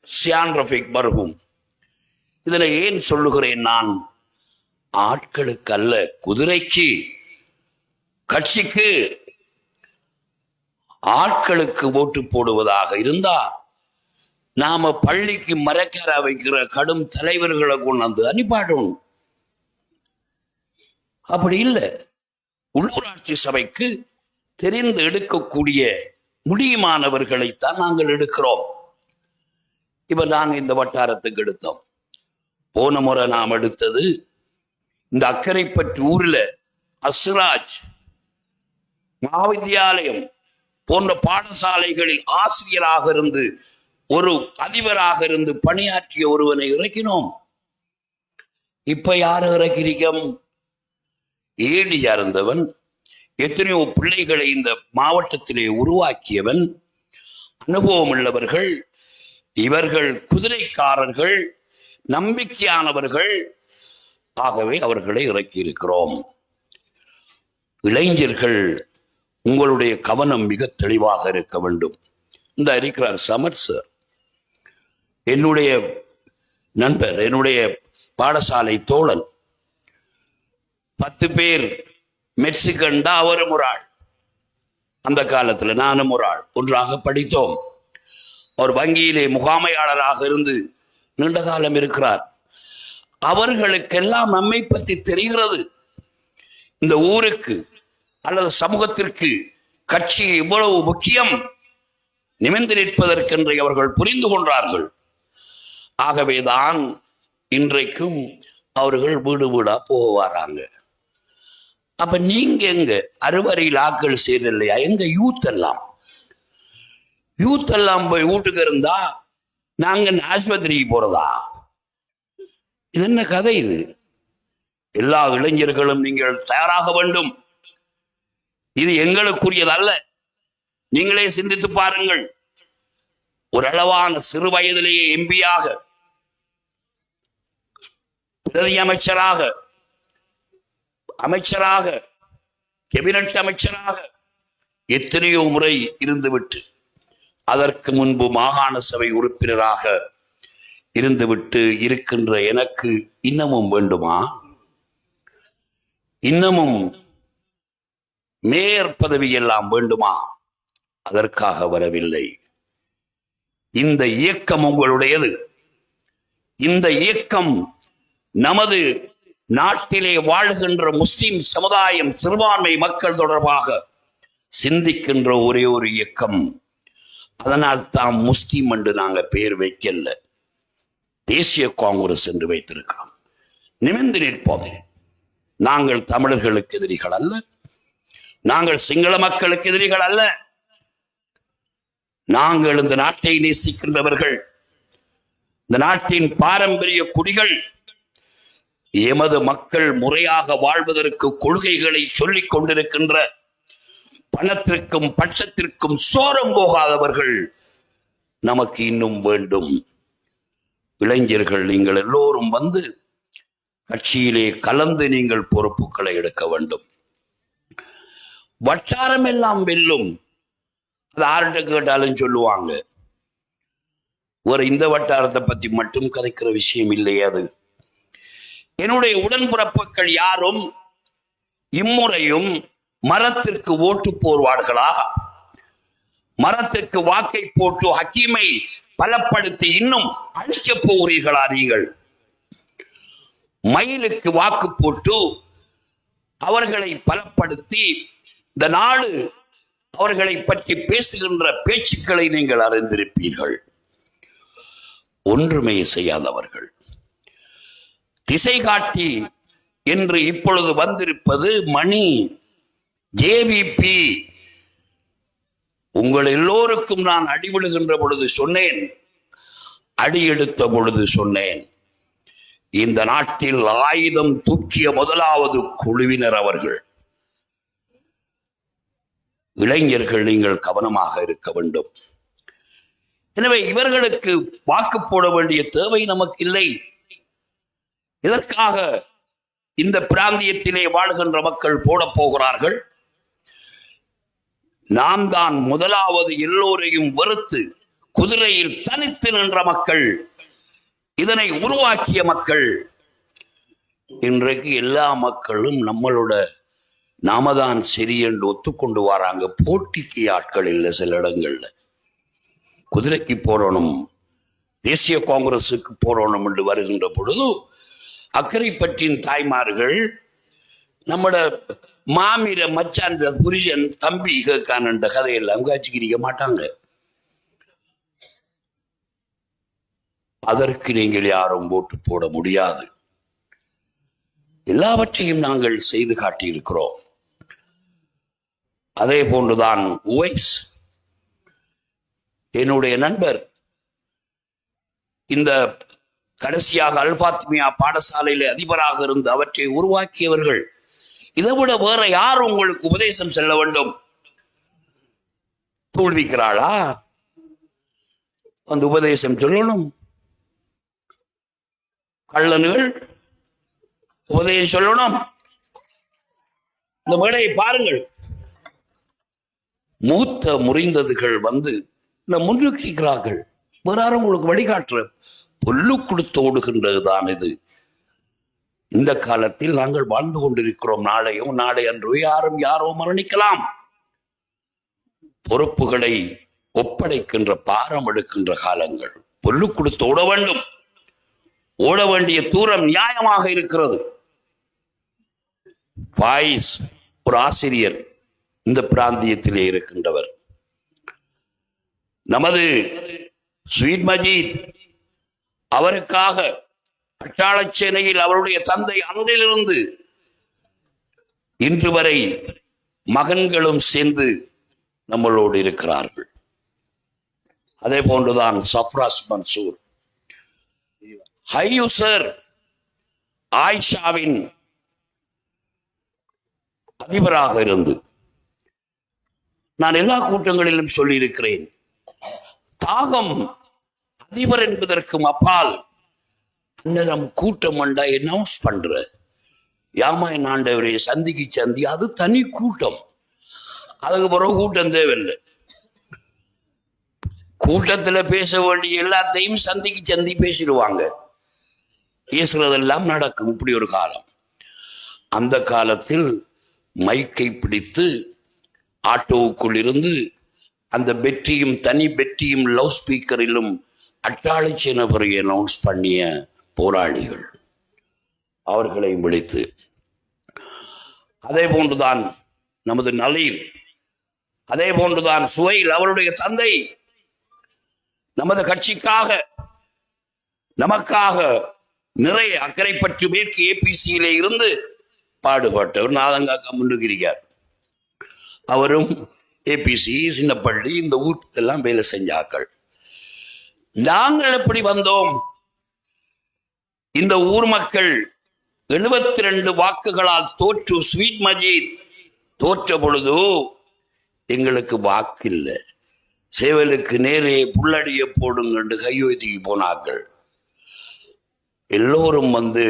சியான் ரஃபீக் மர்ஹூம். இதனை ஏன் சொல்லுகிறேன்? நான் ஆட்களுக்கு அல்ல, குதிரைக்கு, கட்சிக்கு, ஆட்களுக்கு ஓட்டு போடுவதாக இருந்தா நாம பள்ளிக்கு மரக்கரா வைக்கிற கடும் தலைவர்களை கொண்டு அனுப்பாடணும். அப்படி இல்லை. உள்ளூராட்சி சபைக்கு தெரிந்து எடுக்கக்கூடிய முடியுமானவர்களைத்தான் நாங்கள் எடுக்கிறோம். இப்ப நாங்க இந்த வட்டாரத்துக்கு எடுத்தோம். போன முறை நாம் எடுத்தது இந்த அக்கரைப்பற்று ஊர்ல அஸ்ராஜ் மகாவித்யாலயம் போன்ற பாடசாலைகளில் ஆசிரியராக இருந்து ஒரு அதிபராக இருந்து பணியாற்றிய ஒருவனை இறக்கினோம். இப்ப யாரு இறக்கிறீங்க? ஏடியா இருந்தவன், எத்தனையோ பிள்ளைகளை இந்த மாவட்டத்திலே உருவாக்கியவன், அனுபவம் உள்ளவர்கள். இவர்கள் குதிரைக்காரர்கள், நம்பிக்கையானவர்கள். ஆகவே அவர்களை இறக்கி இருக்கிறோம். இளைஞர்கள், உங்களுடைய கவனம் மிக தெளிவாக இருக்க வேண்டும். இந்த இருக்கிறார் சமர் சார், என்னுடைய நண்பர், என்னுடைய பாடசாலை தோழன். 10 பேர் மெக்சிகன்டா, அவரும் ஒரு ஆள். அந்த காலத்துல நானும் ஒரு ஆள், ஒன்றாக படித்தோம். ஒரு வங்கியிலே முகாமையாளராக இருந்து நீண்ட காலம் இருக்கிறார். அவர்களுக்கெல்லாம் நம்மை பற்றி தெரிகிறது. இந்த ஊருக்கு அல்லது சமூகத்திற்கு கட்சி இவ்வளவு முக்கியம் நிமிர்ந்து நிற்பதற்கென்று அவர்கள் புரிந்து கொண்டார்கள். ஆகவேதான் இன்றைக்கும் அவர்கள் வீடு வீடா போக வராங்க. அப்ப நீங்க எங்க அறுவரையில் ஆக்கள் செய்யலையா? எங்க யூத் எல்லாம் போய் வீட்டுக்கு இருந்தா நாங்க ஆஸ்பத்திரிக்கு போறதா? இது என்ன கதை? இது எல்லா இளைஞர்களும் நீங்கள் தயாராக வேண்டும். இது எங்களுக்குரியது அல்ல. நீங்களே சிந்தித்து பாருங்கள். ஓரளவான சிறு வயதிலேயே எம்பியாக, பிரதி அமைச்சராக, கேபினட் அமைச்சராக எத்தனையோ முறை இருந்துவிட்டு, அதற்கு முன்பு மாகாண சபை உறுப்பினராக இருந்துவிட்டு இருக்கின்ற எனக்கு இன்னமும் வேண்டுமா? இன்னமும் மேயர் பதவி எல்லாம் வேண்டுமா? அதற்காக வரவில்லை. இந்த இயக்கம் உங்களுடையது. இந்த இயக்கம் நமது நாட்டிலே வாழ்கின்ற முஸ்லிம் சமுதாயம், சிறுபான்மை மக்கள் தொடர்பாக சிந்திக்கின்ற ஒரே ஒரு இயக்கம். அதனால் தான் முஸ்லிம் என்று நாங்க பெயர் வைக்கல, தேசிய காங்கிரஸ் என்று வைத்திருக்கிறோம். நிமிர்ந்து நிற்போம். நாங்கள் தமிழர்களுக்கு எதிரிகள் அல்ல, நாங்கள் சிங்கள மக்களுக்கு எதிரிகள் அல்ல. நாங்கள் இந்த நாட்டை நேசிக்கின்றவர்கள், இந்த நாட்டின் பாரம்பரிய குடிகள். எமது மக்கள் முறையாக வாழ்வதற்கு கொள்கைகளை சொல்லிக் கொண்டிருக்கின்ற, பணத்திற்கும் பட்சத்திற்கும் சோரம் போகாதவர்கள் நமக்கு இன்னும் வேண்டும். இளைஞர்கள் நீங்கள் எல்லோரும் வந்து கட்சியிலே கலந்து நீங்கள் பொறுப்புகளை எடுக்க வேண்டும். வட்டாரம் எல்லாம் வெல்லும். அது ஆர்கிட்ட கேட்டாலும் சொல்லுவாங்க. ஒரு இந்த வட்டாரத்தை பத்தி மட்டும் கதைக்கிற விஷயம் இல்லை. அது என்னுடைய உடன்பிறப்புகள் யாரும் இம்முறையும் மரத்திற்கு ஓட்டு போர்வார்களா? மரத்திற்கு வாக்கை போட்டு ஹக்கீமை பலப்படுத்தி இன்னும் அழிக்க போகிறீர்களா? நீங்கள் மயிலுக்கு வாக்கு போட்டு அவர்களை பலப்படுத்தி இந்த நாடு அவர்களை பற்றி பேசுகின்ற பேச்சுக்களை நீங்கள் அறிந்திருப்பீர்கள். ஒன்றுமே செய்யாதவர்கள். திசை காட்டி என்று இப்பொழுது வந்திருப்பது மணி, ஜேவிபி. உங்கள் எல்லோருக்கும் நான் அடிவிடுகின்ற பொழுது சொன்னேன், அடி எடுத்த பொழுது சொன்னேன், இந்த நாட்டில் ஆயுதம் தூக்கிய முதலாவது குழுவினர் அவர்கள். இளைஞர்கள் நீங்கள் கவனமாக இருக்க வேண்டும். எனவே இவர்களுக்கு வாக்கு போட வேண்டிய தேவை நமக்கு இல்லை. இதற்காக இந்த பிராந்தியத்திலே வாழ்கின்ற மக்கள் போட போகிறார்கள். நாம் தான் முதலாவது எல்லோரையும் வெறுத்து குதிரையில் தனித்து நின்ற மக்கள், இதனை உருவாக்கிய மக்கள். இன்றைக்கு எல்லா மக்களும் நம்மளோட நாம தான் சரி என்று ஒத்துக்கொண்டு வராங்க. போட்டிக்கு ஆட்கள் இல்லை. சில இடங்கள்ல குதிரைக்கு போறணும், தேசிய காங்கிரசுக்கு போறணும் என்று வருகின்ற பொழுது அக்கரைப்பற்றின் தாய்மார்கள் நம்மட மாமிர மச்சான் புருஷன் தம்பி கேட்கான கதையெல்லாம் காட்சிக்கிறிக்க மாட்டாங்க. அதற்கு நீங்கள் யாரும் ஓட்டு போட முடியாது. எல்லாவற்றையும் நாங்கள் செய்து காட்டியிருக்கிறோம். அதே போன்றுதான் உவைஸ், என்னுடைய நண்பர், இந்த கடைசியாக அல்பாத்மியா பாடசாலையில அதிபராக இருந்து அவற்றை உருவாக்கியவர்கள். இதை விட வேற யார் உங்களுக்கு உபதேசம் செல்ல வேண்டும்? தோல்விக்கிறாளா அந்த உபதேசம் சொல்லணும்? கள்ளன்கள் உபதேசம் சொல்லணும்? இந்த மேடையை பாருங்கள். மூத்த முறிந்ததுகள் வந்து முன்னிறுக்கிறார்கள். வேற யாரும் உங்களுக்கு வழிகாட்டுற புல்லு கொடுத்து ஓடுகின்றதுதான் இது. இந்த காலத்தில் நாங்கள் வாழ்ந்து கொண்டிருக்கிறோம். நாளையும் நாளை அன்று யாரும் யாரோ மரணிக்கலாம். பொறுப்புகளை ஒப்படைக்கின்ற பாரம் எடுக்கின்ற காலங்கள். பொல்லு கொடுத்து ஓட வேண்டும். ஓட வேண்டிய தூரம் நியாயமாக இருக்கிறது. வாய்ஸ் ஒரு ஆசிரியர் இந்த பிராந்தியத்திலே இருக்கின்றவர். நமது ஸ்வீட் மஜீத் அவருக்காக பட்டாளச்சேனையில் அவருடைய தந்தை அன்றிலிருந்து இன்று வரை மகன்களும் சேர்ந்து நம்மளோடு இருக்கிறார்கள். அதே போன்றுதான் சஃப்ராஸ் மன்சூர் ஹையூசர் ஆயிஷாவின் அதிபராக இருந்து நான் எல்லா கூட்டங்களிலும் சொல்லியிருக்கிறேன், தாகம் அதிபர் என்பதற்கும் அப்பால் அந்நேரம் கூட்டம் வந்தா அனௌன்ஸ் பண்ற யாமாய் ஆண்டவரை சந்திக்கு சந்தி, அது தனி கூட்டம். அதுக்கு பிறகு கூட்டம் தேவையில்லை. கூட்டத்துல பேச வேண்டிய எல்லாத்தையும் சந்திக்கு சந்தி பேசிடுவாங்க. பேசுறதெல்லாம் நடக்கும். இப்படி ஒரு காலம். அந்த காலத்தில் மைக்கை பிடித்து ஆட்டோவுக்குள் இருந்து அந்த பெட்டியும் தனி பெட்டியும் லவுட் ஸ்பீக்கரிலும் அட்டாளச்சி நபரை அனௌன்ஸ் பண்ணிய போராளிகள், அவர்களையும் விழித்து. அதே போன்றுதான் நமது நலீர், அதே போன்றுதான் சுவைல் அவருடைய தந்தை நமது கட்சிக்காக நமக்காக நிறைய அக்கறைப்பற்று மேற்கு ஏபிசியிலே இருந்து பாடுபட்டவர். நாதங்காக்க முன்னுகிறார். அவரும் ஏபிசி சின்னப்பள்ளி இந்த ஊருக்கெல்லாம் வேலை செஞ்சாக்கள். நாங்கள் எப்படி வந்தோம்? இந்த ஊர் மக்கள் 72 வாக்குகளால் தோற்று ஸ்வீட் மஜீத் தோற்ற பொழுது எங்களுக்கு வாக்கில்லை. சேவலுக்கு நேரே புல்லடிய போடுங்க கையொய்திக்கு போனார்கள். எல்லோரும் வந்து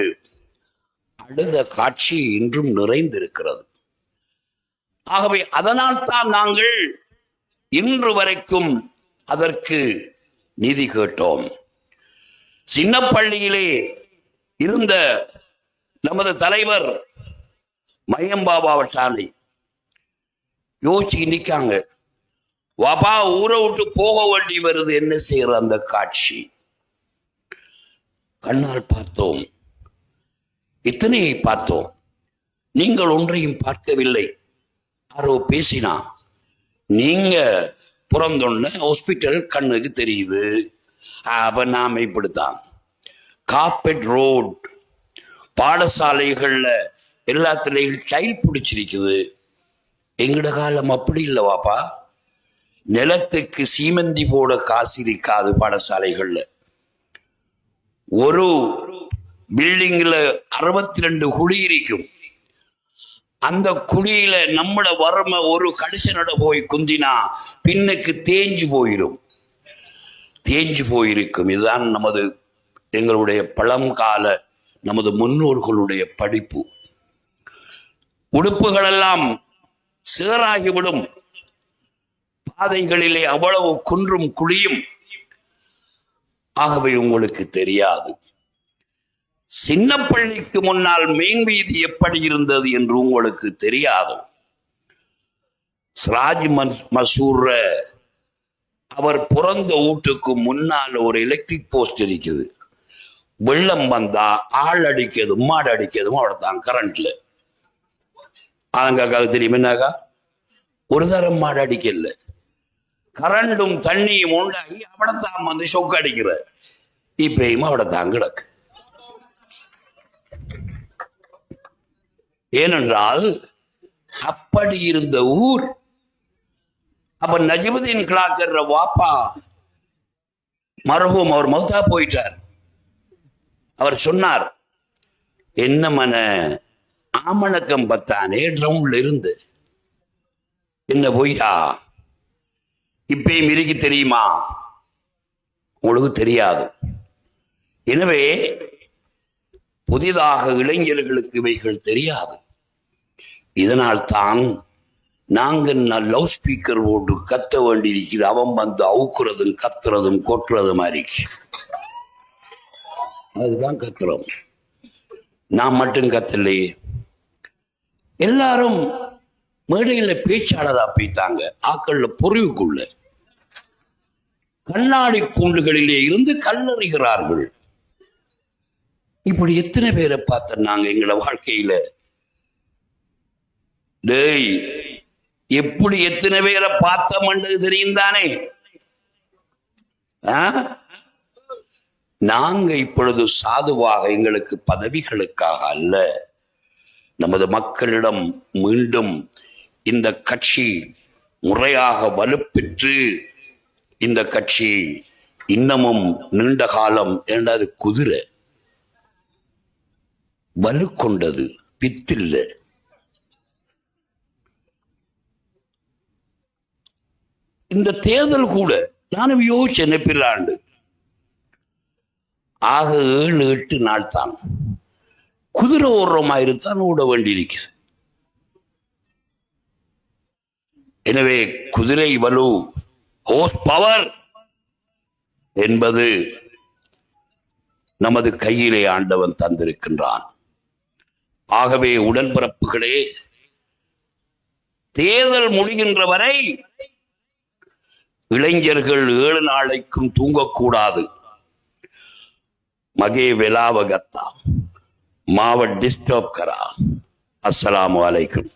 அழுத காட்சி இன்றும் நிறைந்திருக்கிறது. ஆகவே அதனால் தான் நாங்கள் இன்று வரைக்கும் அதற்கு நீதி கேட்டோம். சின்னப்பள்ளியிலே இருந்த நமது தலைவர் மையம்பாபா சாலை யோசிச்சு நிற்காங்க. வாப்பா, ஊரை விட்டு போக வேண்டி வருது, என்ன செய்யற? அந்த காட்சி கண்ணால் பார்த்தோம், இத்தனையை பார்த்தோம். நீங்கள் ஒன்றையும் பார்க்கவில்லை. யாரோ பேசினா நீங்க புறந்தொன்ன ஹாஸ்பிட்டல் கண்ணுக்கு தெரியுது. அப்ப நாம இப்படித்தான் கார்பெட் ரோட் பாடசாலைகள்ல எல்லாத்துலயும் டைல் பிடிச்சிருக்குது. எங்கட காலம் அப்படி இல்லை வாப்பா. நிலத்துக்கு சீமந்தி போட காசு இருக்காது. பாடசாலைகள்ல ஒரு பில்டிங்ல 62 குழி இருக்கும். அந்த குழியில நம்மள வறுமை ஒரு கடிசனோட போய் குந்தினா பின்னுக்கு தேஞ்சு போயிடும், தேஞ்சு போயிருக்கும். இதுதான் நமது எங்களுடைய பழங்கால நமது முன்னோர்களுடைய படிப்பு. உடுப்புகள் எல்லாம் சேராகிவிடும். பாதைகளிலே அவ்வளவு குன்றும் குழியும். ஆகவே உங்களுக்கு தெரியாது சின்னப்பள்ளிக்கு முன்னால் மெயின் வீதி எப்படி இருந்தது என்று உங்களுக்கு தெரியாது. சிராஜ் மசூர் அவர் பிறந்த வீட்டுக்கு முன்னால் ஒரு எலக்ட்ரிக் போஸ்ட் இருக்குது. வெள்ளம் வந்தா ஆள் அடிக்கிறதும் மாடு அடிக்கிறதும் அவ்வளவுதான் கரண்ட்ல. ஆங்காக்காக தெரியும் என்னாக்கா? ஒரு தரம் மாடு அடிக்கல, கரண்டும் தண்ணியும் உண்டாகி அவடத்தான் வந்து சொக்கு அடிக்கிற. இப்பயும் அவடத்தான் கிடக்கு. ஏனென்றால் அப்படி இருந்த ஊர். அப்ப நஜிமுதீன் கிளாக்கர் வாப்பா மரபும் அவர் மௌத்தா போயிட்டார். அவர் சொன்னார், என்ன மன ஆமணக்கம் பத்தானே ட்ரவுண்ட்ல இருந்து என்ன பொய்யா இப்பயும் இருக்கு தெரியுமா? உங்களுக்கு தெரியாது. எனவே புதிதாக இளைஞர்களுக்கு இவைகள் தெரியாது. இதனால் தான் நாங்கள் லவுட் ஸ்பீக்கர் போட்டு கத்த வேண்டியிருக்குது. அவன் வந்து அவுக்குறதும் கத்துறதும் கொட்டுறது மாதிரி அதுதான் கத்துறோம். நான் மட்டும் கத்தலையே, எல்லாரும் மேடையில பேச்சாளரா போய்த்தாங்க. ஆக்கள்ல பொறிவுக்குள்ள கண்ணாடி கூண்டுகளிலே இருந்து கல்லறிகிறார்கள். இப்படி எத்தனை பேரை பார்த்த நாங்க எங்கள வாழ்க்கையில டேய் எப்படி எத்தனை பேரை பார்த்தோம்ன்றது தெரியும் தானே. நாங்க இப்பொழுது சாதுவாக எங்களுக்கு பதவிகளுக்காக அல்ல, நமது மக்களிடம் மீண்டும் இந்த கட்சி முறையாக வலுப்பெற்று இந்த கட்சி இன்னமும் நீண்ட காலம் என்றது குதிரை வலு கொண்டது, பித்தில்லை. இந்த தேர்தல் கூட நானும் யோசிச்சேன், பிறாண்டு ஆக 7-8 நாள் தான் குதிரை ஓடுற மாதிரி தான் ஓட வேண்டியிருக்கிறது. எனவே குதிரை வலு, ஹோஸ் பவர் என்பது நமது கையிலே ஆண்டவன் தந்திருக்கின்றான். ஆகவே உடன்பிறப்புகளே, தேர்தல் முடிகின்ற வரை இளைஞர்கள் 7 நாளைக்கும் தூங்கக்கூடாது. மகே வெலாவகத்தா மாவட் டிஸ்டர்ப் கரா. அஸ்ஸலாமு அலைக்கும்.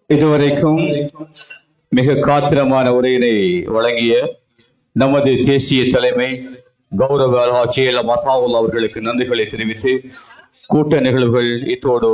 இதுவரைக்கும் மிக காத்திரமான உரையினை வழங்கிய நமது தேசிய தலைமை கௌரவ அல்ஹாஜ் மதாவுல் அவர்களுக்கு நன்றிகளை தெரிவித்து கூட்ட நிகழ்வுகள் இத்தோடு